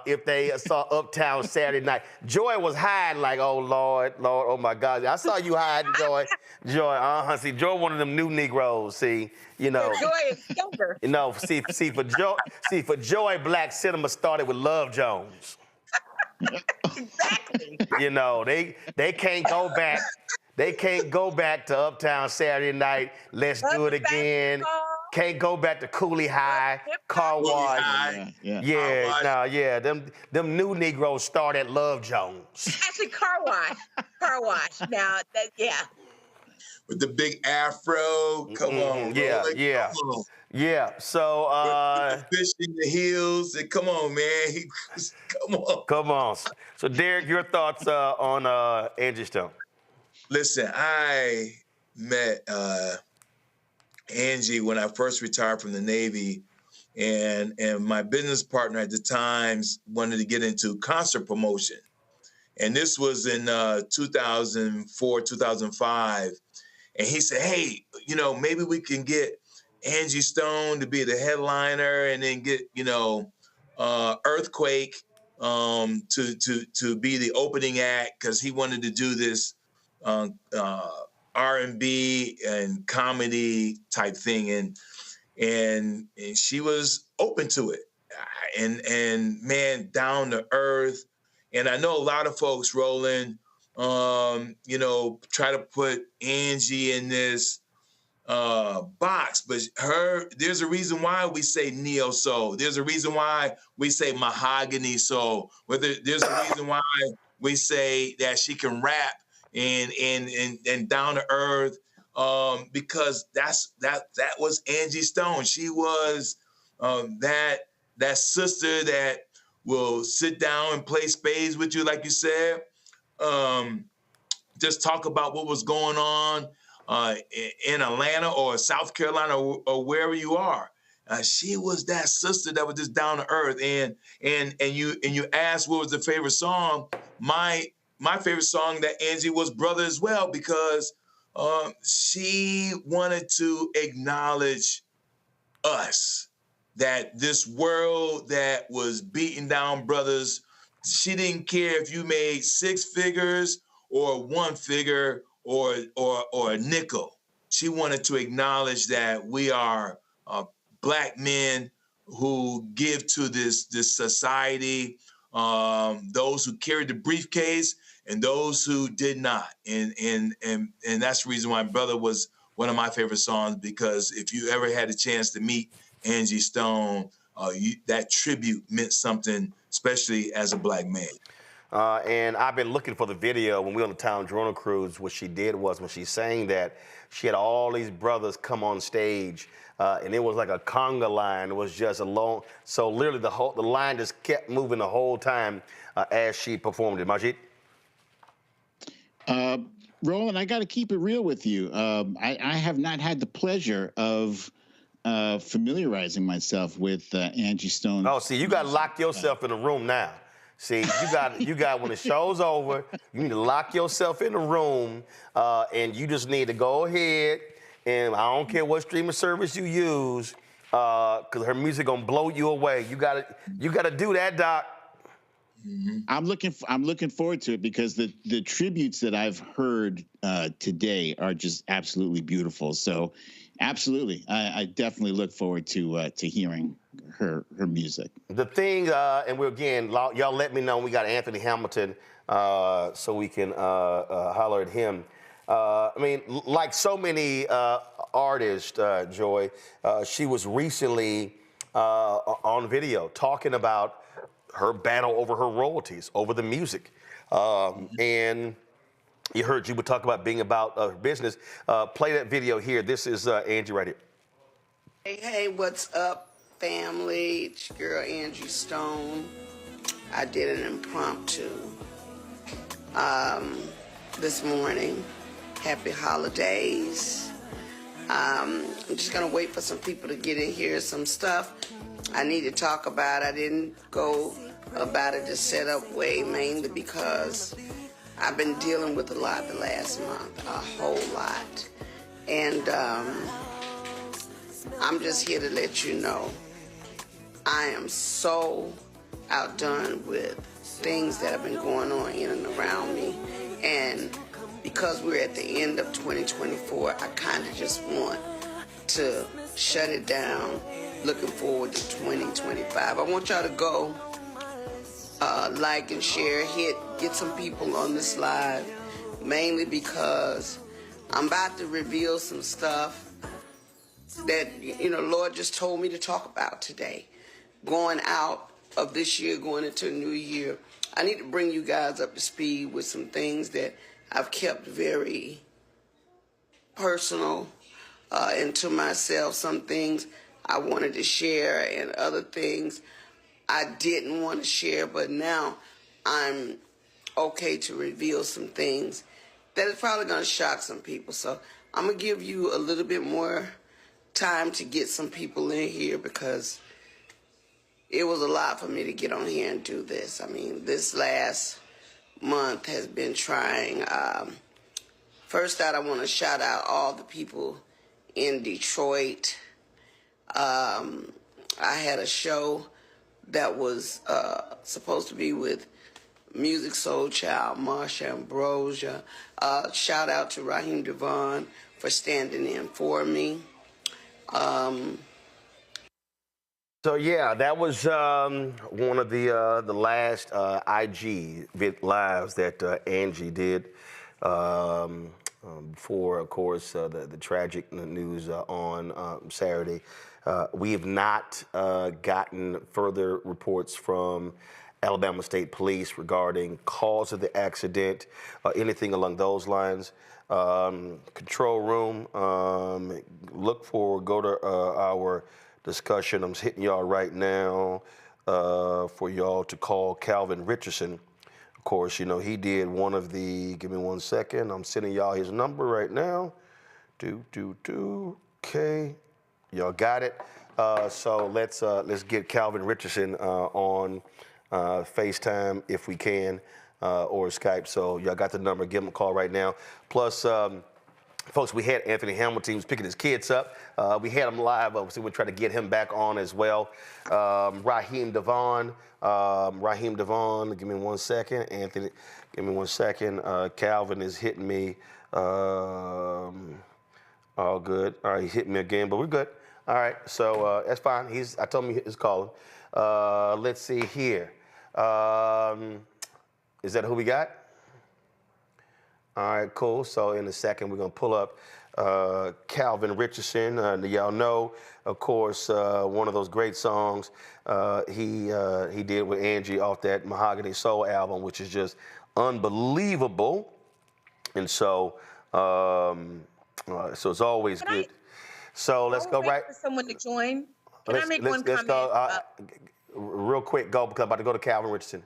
If they saw Uptown Saturday Night. Joy was hiding like, "Oh, Lord, oh my God." I saw you hiding, Joy. Joy, see, Joy one of them new Negroes, see, Joy is younger. For Joy, Black cinema started with Love Jones. Exactly. They can't go back. They can't go back to Uptown Saturday Night. Let's do it again. Can't go back to Cooley High, Car Wash. Yeah. Them new Negroes start at Love Jones. Actually, Car Wash. Now, with the big afro, come on. Yeah. So with the fish in the heels, and come on, man. Come on. So Derek, your thoughts on Angie Stone? Listen, I met Angie when I first retired from the Navy, and my business partner at the time wanted to get into concert promotion. And this was in 2004, 2005. And he said, "Hey, maybe we can get Angie Stone to be the headliner, and then get, Earthquake to be the opening act," because he wanted to do this R&B and comedy type thing, and she was open to it, and man, down to earth. And I know a lot of folks, Roland, try to put Angie in this box, but there's a reason why we say neo soul. There's a reason why we say mahogany soul. There's a reason why we say that she can rap and down to earth, because that was Angie Stone. She was that sister that will sit down and play spades with you, like you said. Just talk about what was going on in Atlanta or South Carolina or wherever you are. She was that sister that was just down to earth. And you asked what was the favorite song. My favorite song that Angie was Brother as well, because she wanted to acknowledge us, that this world that was beating down brothers, she didn't care if you made 6 figures or 1 figure or a nickel. She wanted to acknowledge that we are Black men who give to this society, those who carried the briefcase and those who did not. And that's the reason why Brother was one of my favorite songs, because if you ever had a chance to meet Angie Stone, that tribute meant something, especially as a Black man. And I've been looking for the video when we were on the Town Journal cruise. What she did was, when she sang that, she had all these brothers come on stage, and it was like a conga line. It was just a long, so literally the line just kept moving the whole time as she performed it. Majid? Roland, I got to keep it real with you. I have not had the pleasure of familiarizing myself with Angie Stone. Oh, see, you got to lock yourself in a room now. See, you got when the show's over, you need to lock yourself in a room, and you just need to go ahead, and I don't care what streaming service you use, because her music gonna blow you away. You gotta do that, Doc. Mm-hmm. I'm looking forward to it, because the tributes that I've heard today are just absolutely beautiful. So, absolutely, I definitely look forward to hearing her music. The thing, and y'all let me know when we got Anthony Hamilton, so we can holler at him. I mean, like so many artists, Joy, she was recently on video talking about her battle over her royalties, over the music. And you heard you would talk about being about her business. Play that video here. This is Angie right here. Hey, what's up, family? It's your girl, Angie Stone. I did an impromptu this morning. Happy holidays. I'm just gonna wait for some people to get in here. Some stuff I need to talk about. I didn't go about it the setup way, mainly because I've been dealing with a lot the last month, a whole lot. And I'm just here to let you know I am so outdone with things that have been going on in and around me. And because we're at the end of 2024, I kind of just want to shut it down. Looking forward to 2025. I want y'all to go like and share, get some people on this live, mainly because I'm about to reveal some stuff that, Lord just told me to talk about today. Going out of this year, going into a new year, I need to bring you guys up to speed with some things that I've kept very personal and to myself. Some things I wanted to share and other things I didn't want to share, but now I'm okay to reveal some things that is probably going to shock some people. So I'm going to give you a little bit more time to get some people in here, because it was a lot for me to get on here and do this. I mean, this last month has been trying. First out, I want to shout out all the people in Detroit. I had a show that was supposed to be with Music Soul Child, Marsha Ambrosia. Shout out to Raheem Devon for standing in for me. So yeah, that was one of the last IG lives that Angie did before, of course, the tragic news on Saturday. We have not gotten further reports from Alabama State Police regarding cause of the accident, anything along those lines. Control room, go to our discussion. I'm hitting y'all right now for y'all to call Calvin Richardson. Of course, he did one of the, give me 1 second. I'm sending y'all his number right now. Okay. Y'all got it. So let's get Calvin Richardson on FaceTime if we can, or Skype. So y'all got the number. Give him a call right now. Plus, folks, we had Anthony Hamilton. He was picking his kids up. We had him live. Obviously, we'll try to get him back on as well. Raheem Devon. Give me 1 second. Anthony, give me 1 second. Calvin is hitting me. All good. All right, he hit me again, but we're good. All right, so that's fine. I told him he's calling. Let's see here. Is that who we got? All right, cool. So in a second, we're gonna pull up Calvin Richardson. Y'all know, of course, one of those great songs he did with Angie off that Mahogany Soul album, which is just unbelievable. And so, so it's always good. So let's go right. For someone to join. Can I make one comment? Go, real quick, go, because I'm about to go to Calvin Richardson.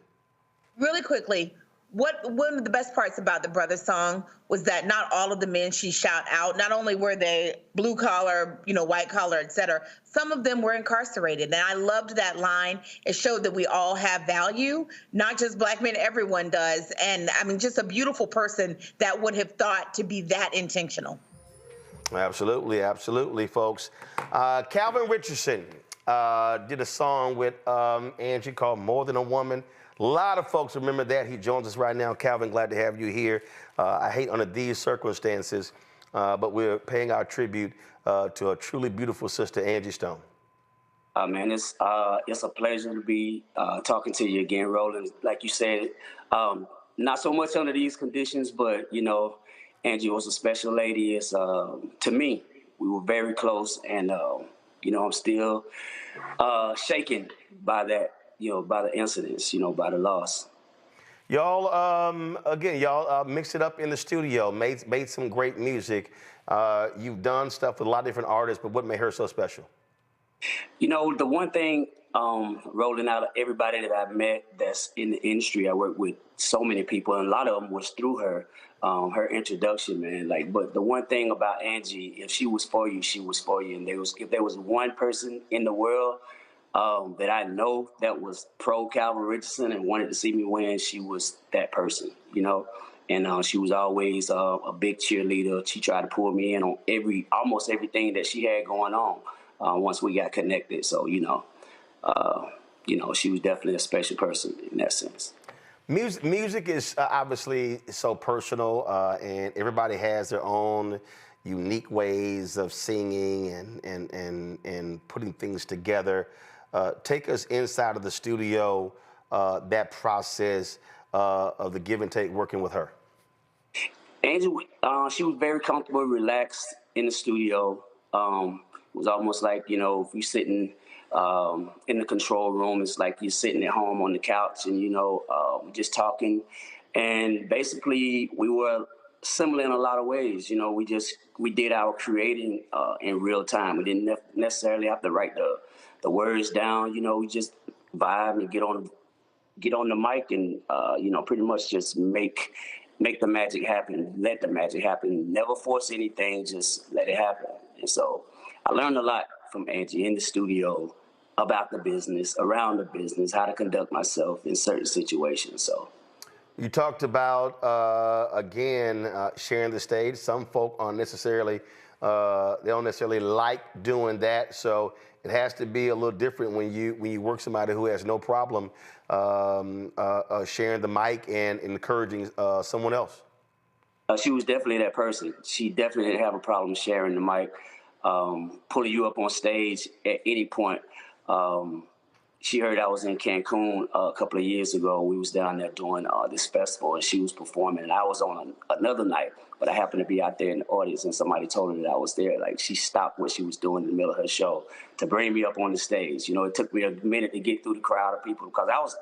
Really quickly, one of the best parts about the Brothers song was that not all of the men she shout out, not only were they blue collar, white collar, et cetera, some of them were incarcerated. And I loved that line. It showed that we all have value, not just black men, everyone does. And I mean, just a beautiful person that would have thought to be that intentional. Absolutely, absolutely, folks. Calvin Richardson did a song with Angie called More Than a Woman. A lot of folks remember that. He joins us right now. Calvin, glad to have you here. I hate under these circumstances, but we're paying our tribute to a truly beautiful sister, Angie Stone. Man, it's a pleasure to be talking to you again, Roland. Like you said, not so much under these conditions, but, Angie was a special lady. It's, to me, we were very close, and, I'm still shaken by that, by the incidents, by the loss. Y'all, again, y'all mixed it up in the studio, made some great music. You've done stuff with a lot of different artists, but what made her so special? The one thing, rolling out of everybody that I've met that's in the industry, I work with so many people, and a lot of them was through her, her introduction, man. But the one thing about Angie, if she was for you, she was for you. And if there was one person in the world that I know that was pro Calvin Richardson and wanted to see me win, she was that person, And she was always a big cheerleader. She tried to pull me in on almost everything that she had going on once we got connected. So, she was definitely a special person in that sense. Music is obviously so personal, and everybody has their own unique ways of singing and putting things together. Take us inside of the studio, that process of the give and take working with her. Angie, she was very comfortable, relaxed in the studio. It was almost like, if you're sitting in the control room, it's like you're sitting at home on the couch and, just talking. And basically, we were similar in a lot of ways. We did our creating in real time. We didn't necessarily have to write the words down. We just vibe and get on the mic and, pretty much just make the magic happen, let the magic happen, never force anything, just let it happen. And so I learned a lot from Angie in the studio about the business, around the business, how to conduct myself in certain situations. So you talked about, again, sharing the stage. Some folk aren't necessarily, they don't necessarily like doing that. So it has to be a little different when you work somebody who has no problem sharing the mic and encouraging someone else. She was definitely that person. She definitely didn't have a problem sharing the mic, pulling you up on stage at any point. She heard I was in Cancun a couple of years ago. We was down there doing this festival, and she was performing, and I was on another night, but I happened to be out there in the audience, and somebody told her that I was there. Like, she stopped what she was doing in the middle of her show to bring me up on the stage. It took me a minute to get through the crowd of people because I was,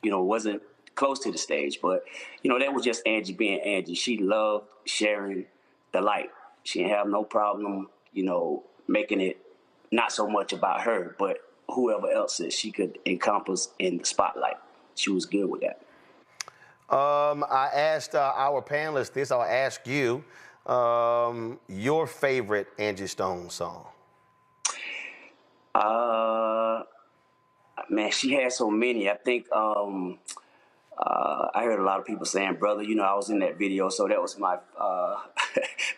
wasn't close to the stage, but, that was just Angie being Angie. She loved sharing the light. She didn't have no problem, making it not so much about her, but whoever else that she could encompass in the spotlight. She was good with that. I asked our panelists this. I'll ask you your favorite Angie Stone song. Man, she had so many. I think I heard a lot of people saying, "Brother," you know, I was in that video, so that was my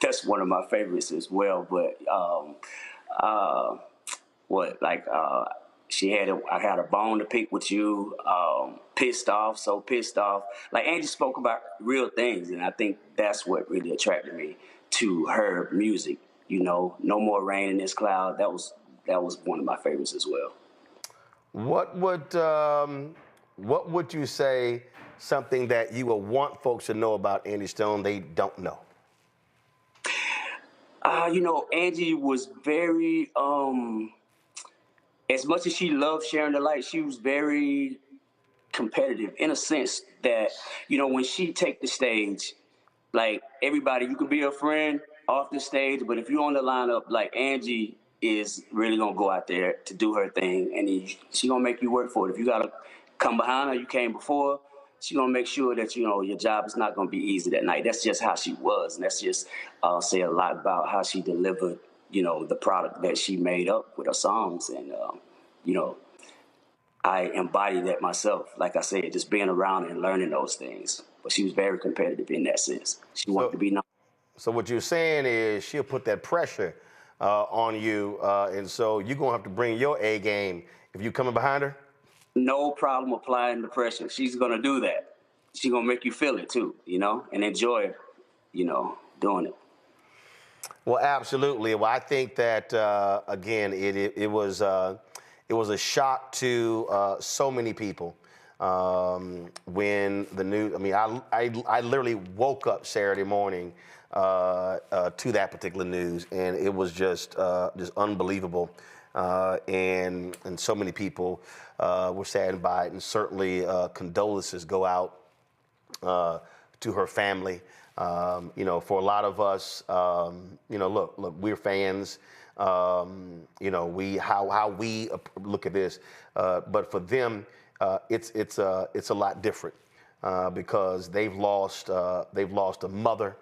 that's one of my favorites as well. But I had a bone to pick with you. Pissed off, so pissed off. Like Angie spoke about real things, and I think that's what really attracted me to her music. You know, No More Rain in This Cloud. That was one of my favorites as well. What would you say something that you would want folks to know about Angie Stone they don't know? You know, Angie was very, as much as she loved sharing the light, she was very competitive in a sense that, you know, when she take the stage, like everybody, you could be a friend off the stage, but if you're on the lineup, like Angie is really gonna go out there to do her thing, and she gonna make you work for it. If you gotta come behind her, you came before. She gonna make sure that you know your job is not gonna be easy that night. That's just how she was, and that's just say a lot about how she delivered, you know, the product that she made up with her songs, and you know, I embody that myself. Like I said, just being around and learning those things. But she was very competitive in that sense. She wanted to be known. So what you're saying is she'll put that pressure on you, and so you're gonna have to bring your A game if you coming behind her. No problem applying the pressure. She's gonna do that. She's gonna make you feel it too, you know, and enjoy, you know, doing it. Well, absolutely. Well, I think that again, it was a shock to so many people when the news. I mean, I literally woke up Saturday morning to that particular news, and it was just unbelievable. And so many people were saddened by it, and certainly condolences go out to her family. You know, for a lot of us, you know, look, we're fans. You know, how we look at this, but for them, it's a lot different because they've lost a mother,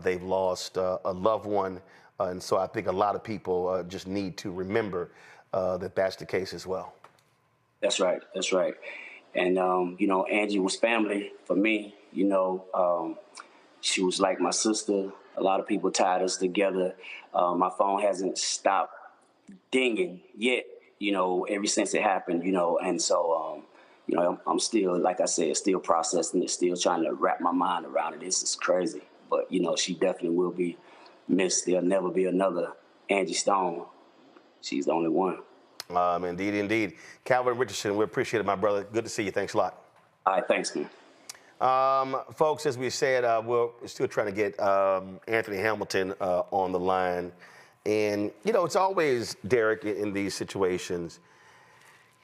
they've lost a loved one, and so I think a lot of people just need to remember that that's the case as well. That's right. That's right. And you know, Angie was family for me. You know, she was like my sister. A lot of people tied us together. My phone hasn't stopped dinging yet, you know, ever since it happened, you know. And so, you know, I'm still, like I said, still processing it, still trying to wrap my mind around it. This is crazy. But, you know, she definitely will be missed. There'll never be another Angie Stone. She's the only one. Indeed, indeed. Calvin Richardson, we appreciate it, my brother. Good to see you. Thanks a lot. All right, thanks, man. Folks, as we said, we're still trying to get Anthony Hamilton on the line. And, you know, it's always, Derek, in these situations,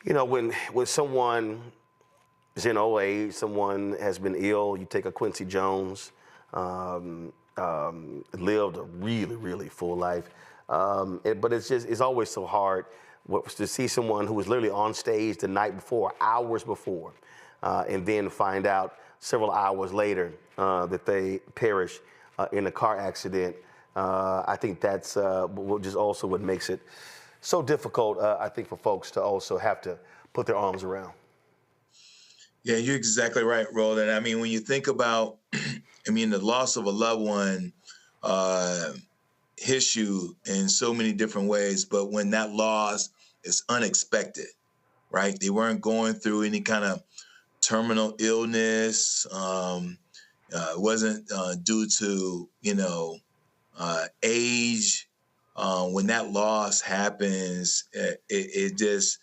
you know, when someone is in old age, someone has been ill, you take a Quincy Jones, lived a really, really full life. But it's always so hard to see someone who was literally on stage the night before, hours before, and then find out several hours later that they perished in a car accident. I think that's just also what makes it so difficult, I think, for folks to also have to put their arms around. Yeah, you're exactly right, Roland. I mean, when you think about, I mean, the loss of a loved one hits you in so many different ways, but when that loss is unexpected, right? They weren't going through any kind of terminal illness. It wasn't due to, you know, age. When that loss happens, it just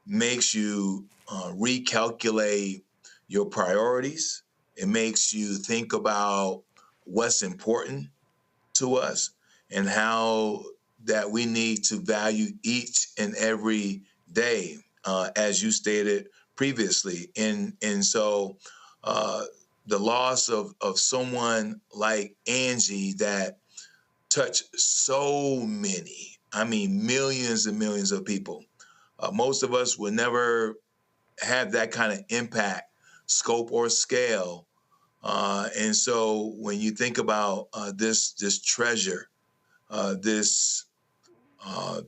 makes you recalculate your priorities. It makes you think about what's important to us and how that we need to value each and every day, as you stated previously. And so the loss of someone like Angie that touched so many, I mean, millions and millions of people. Most of us will never have that kind of impact, scope, or scale. And so when you think about this treasure, this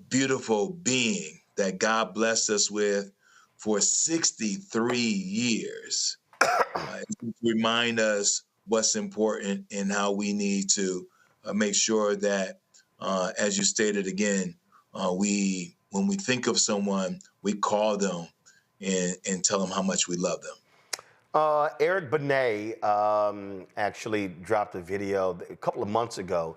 beautiful being that God blessed us with for 63 years. Remind us what's important and how we need to make sure that, as you stated again, when we think of someone, we call them and tell them how much we love them. Eric Benet actually dropped a video a couple of months ago.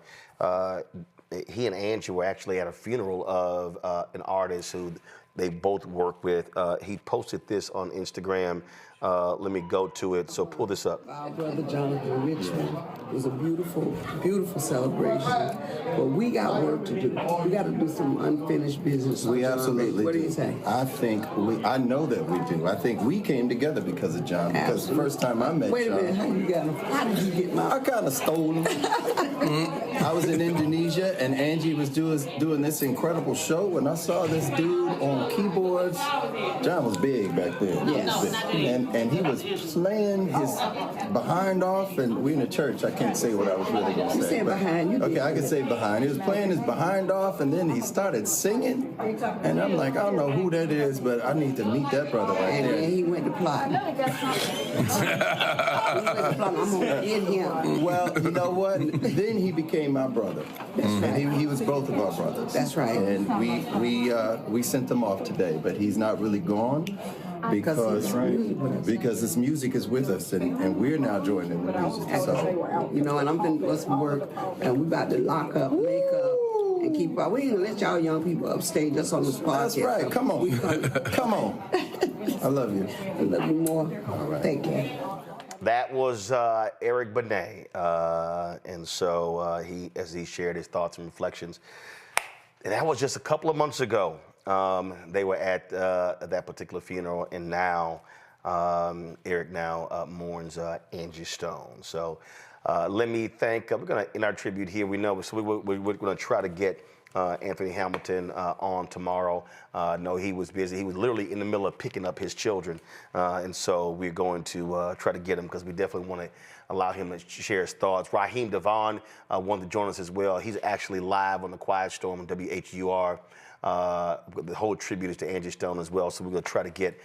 He and Angie were actually at a funeral of an artist who they both work with. He posted this on Instagram. Let me go to it. So pull this up. Our brother Jonathan Richmond. It was a beautiful, beautiful celebration. But we got work to do. We got to do some unfinished business. We absolutely What do you say? I know that we do. I think we came together because of John. Because the first time I met John. Wait a minute, how you got him? How did you get him out? I kind of stole him. I was in Indonesia and Angie was doing this incredible show, and I saw this dude on keyboards. John was big back then. Yes. And he was playing his behind off, and we in the church. I can't say what I was really going to say. You said behind. Okay, I can say behind. He was playing his behind off, and then he started singing, and I'm like, I don't know who that is, but I need to meet that brother right there. And he went to plot. I'm gonna get him. Well, you know what? Then he became my brother. And he was both of our brothers. That's right. And we sent him off today, but he's not really gone because his music is with us, and we're now joining the music. So, you know, and I'm gonna do some work, and we about to lock up, make up, and keep up. We ain't gonna let y'all young people upstage us on this podcast. That's right. Come on. Come on. I love you. I love you more. All right. Thank you. That was Eric Benet, and so as he shared his thoughts and reflections. And that was just a couple of months ago. They were at that particular funeral, and now Eric now mourns Angie Stone. So let me thank. We're going to end our tribute here. We know, so we're going to try to get Anthony Hamilton on tomorrow. No, he was busy. He was literally in the middle of picking up his children, and so we're going to try to get him because we definitely want to allow him to share his thoughts. Raheem Devon wanted to join us as well. He's actually live on the Quiet Storm on WHUR. The whole tribute is to Angie Stone as well, so we're going to try to get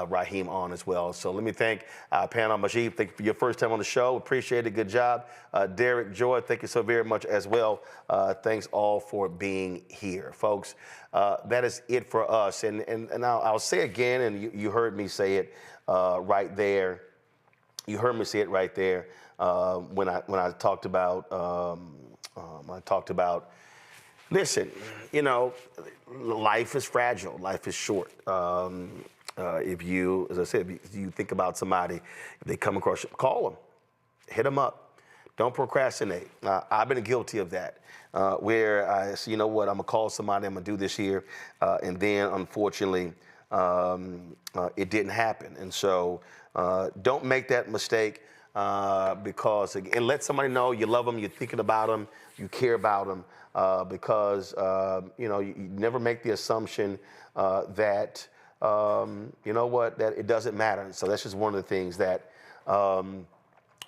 Raheem on as well. So let me thank Panel Majid. Thank you for your first time on the show. Appreciate it. Good job. Derek, Joy, thank you so very much as well. Thanks all for being here, folks. That is it for us. And I'll say again, and you heard me say it right there. You heard me say it right there when I talked about listen, you know, life is fragile. Life is short. If you, as I said, if you think about somebody, if they come across you, call them, hit them up. Don't procrastinate. I've been guilty of that, where I say, you know what, I'm going to call somebody, I'm going to do this here, and then, unfortunately, it didn't happen. And so don't make that mistake because, and let somebody know you love them, you're thinking about them, you care about them. Because, you know, you never make the assumption that, you know what, that it doesn't matter. And so that's just one of the things that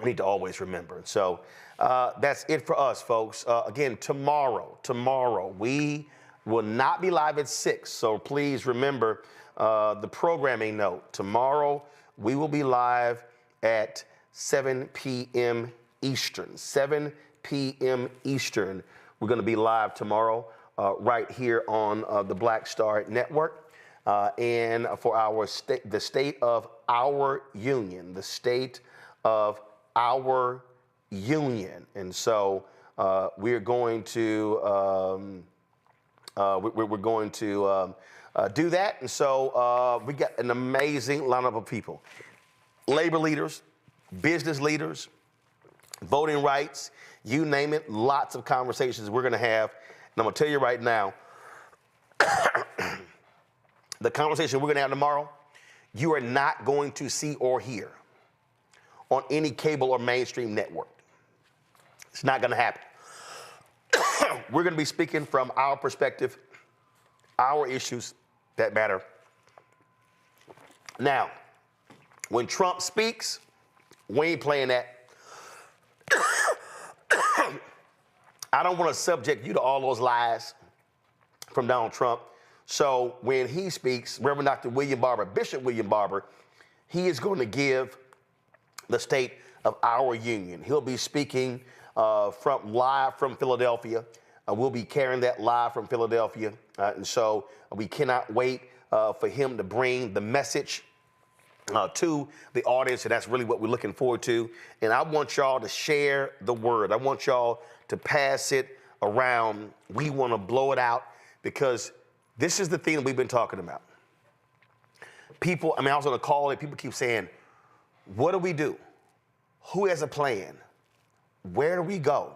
we need to always remember. So that's it for us, folks. Again, tomorrow, we will not be live at 6. So please remember the programming note. Tomorrow, we will be live at 7 p.m. Eastern. 7 p.m. Eastern. We're going to be live tomorrow right here on the Black Star Network and for our the state of our union, the state of our union. And so we're going to we're going to do that. And so we got an amazing lineup of people: labor leaders, business leaders, voting rights. You name it, lots of conversations we're going to have. And I'm going to tell you right now, the conversation we're going to have tomorrow, you are not going to see or hear on any cable or mainstream network. It's not going to happen. We're going to be speaking from our perspective, our issues that matter. Now, when Trump speaks, we ain't playing that. I don't want to subject you to all those lies from Donald Trump. So when he speaks, Reverend Dr. William Barber, Bishop William Barber, he is going to give the state of our union. He'll be speaking live from Philadelphia. We'll be carrying that live from Philadelphia. And so we cannot wait for him to bring the message to the audience, and that's really what we're looking forward to. And I want y'all to share the word. I want y'all to pass it around. We want to blow it out because this is the thing that we've been talking about. People, I was on a call and people keep saying, what do we do? Who has a plan? Where do we go?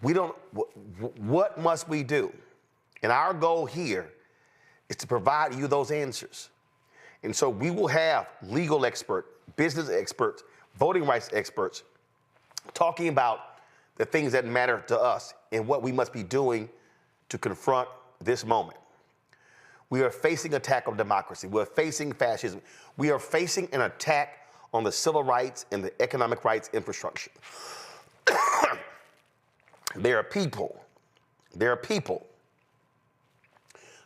What must we do? And our goal here is to provide you those answers. And so we will have legal experts, business experts, voting rights experts talking about the things that matter to us and what we must be doing to confront this moment. We are facing attack on democracy. We're facing fascism. We are facing an attack on the civil rights and the economic rights infrastructure. There are people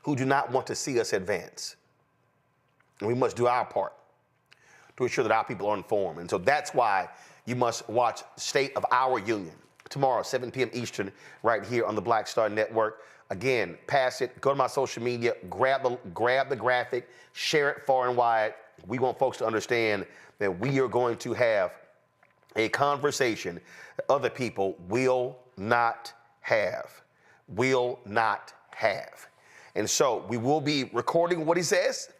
who do not want to see us advance. And we must do our part to ensure that our people are informed. And so that's why you must watch State of Our Union tomorrow, 7 p.m. Eastern, right here on the Black Star Network. Again, pass it, go to my social media, grab the graphic, share it far and wide. We want folks to understand that we are going to have a conversation that other people will not have. And so we will be recording what he says.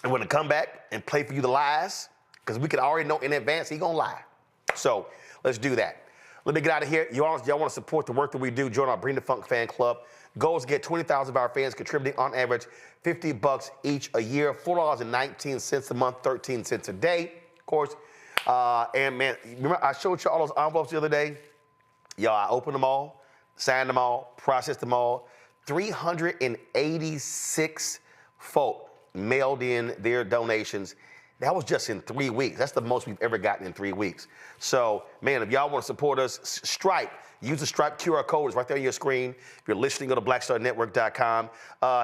I'm going to come back and play for you the lies because we can already know in advance he's going to lie. So let's do that. Let me get out of here. Y'all want to support the work that we do, join our Bring the Funk fan club. Goal is to get 20,000 of our fans contributing on average $50 each a year, $4.19 a month, 13 cents a day, of course. And man, remember I showed you all those envelopes the other day? Y'all, I opened them all, signed them all, processed them all. 386 folk mailed in their donations. That was just in 3 weeks. That's the most we've ever gotten in 3 weeks. So, man, if y'all want to support us, Stripe, use the Stripe QR code. It's right there on your screen. If you're listening, go to blackstarnetwork.com.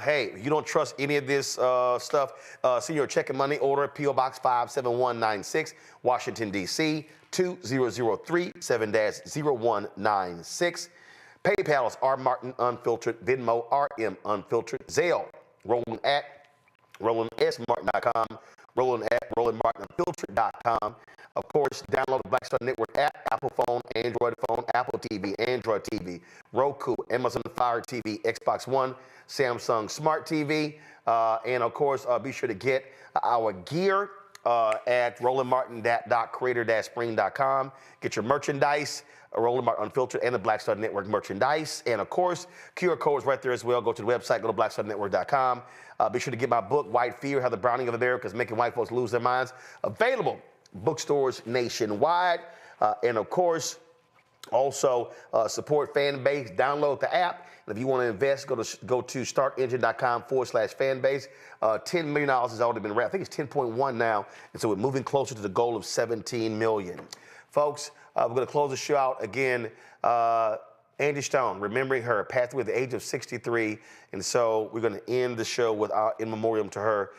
Hey, if you don't trust any of this stuff, send your check and money order, P.O. Box 57196, Washington, D.C., 2003, 7-0196. PayPal is R. Martin Unfiltered, Venmo, RM Unfiltered, Zelle, Roland at RolandSMartin.com, Roland at RolandMartinUnfiltered.com. Of course, download the Black Star Network app, Apple phone, Android phone, Apple TV, Android TV, Roku, Amazon Fire TV, Xbox One, Samsung Smart TV, and of course, be sure to get our gear at RolandMartin.creator-spring.com. Get your merchandise, Roland Martin Unfiltered and the Black Star Network merchandise. And of course, QR codes right there as well. Go to the website, go to blackstarnetwork.com. Be sure to get my book, White Fear, How the Browning of America is Making White Folks Lose Their Minds. Available bookstores nationwide. And of course, also support Fanbase. Download the app. And if you want to invest, go to startengine.com/Fanbase. $10 million has already been raised. I think it's 10.1 now. And so we're moving closer to the goal of 17 million. Folks, we're going to close the show out again. Angie Stone, remembering her, passed away at the age of 63. And so we're going to end the show with our in memoriam to her.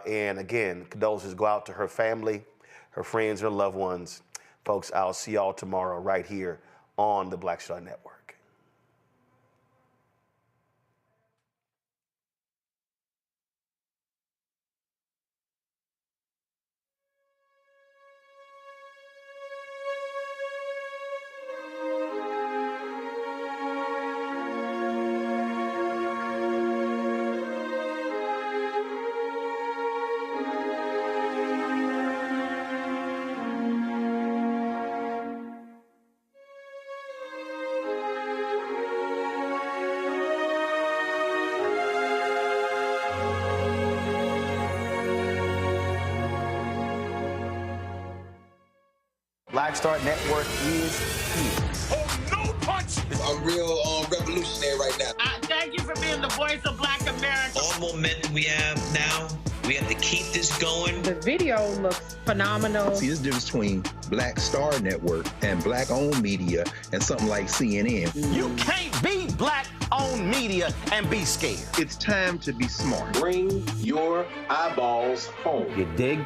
And again, condolences go out to her family, her friends, her loved ones. Folks, I'll see y'all tomorrow right here on the Black Star Network. Black Star Network is here. Oh, no punch! I'm real revolutionary right now. Thank you for being the voice of Black America. All momentum we have now We have to keep this going. The video looks phenomenal. See, there's a difference between Black Star Network and Black-owned media and something like CNN. You can't be Black-owned media and be scared. It's time to be smart. Bring your eyeballs home. You dig?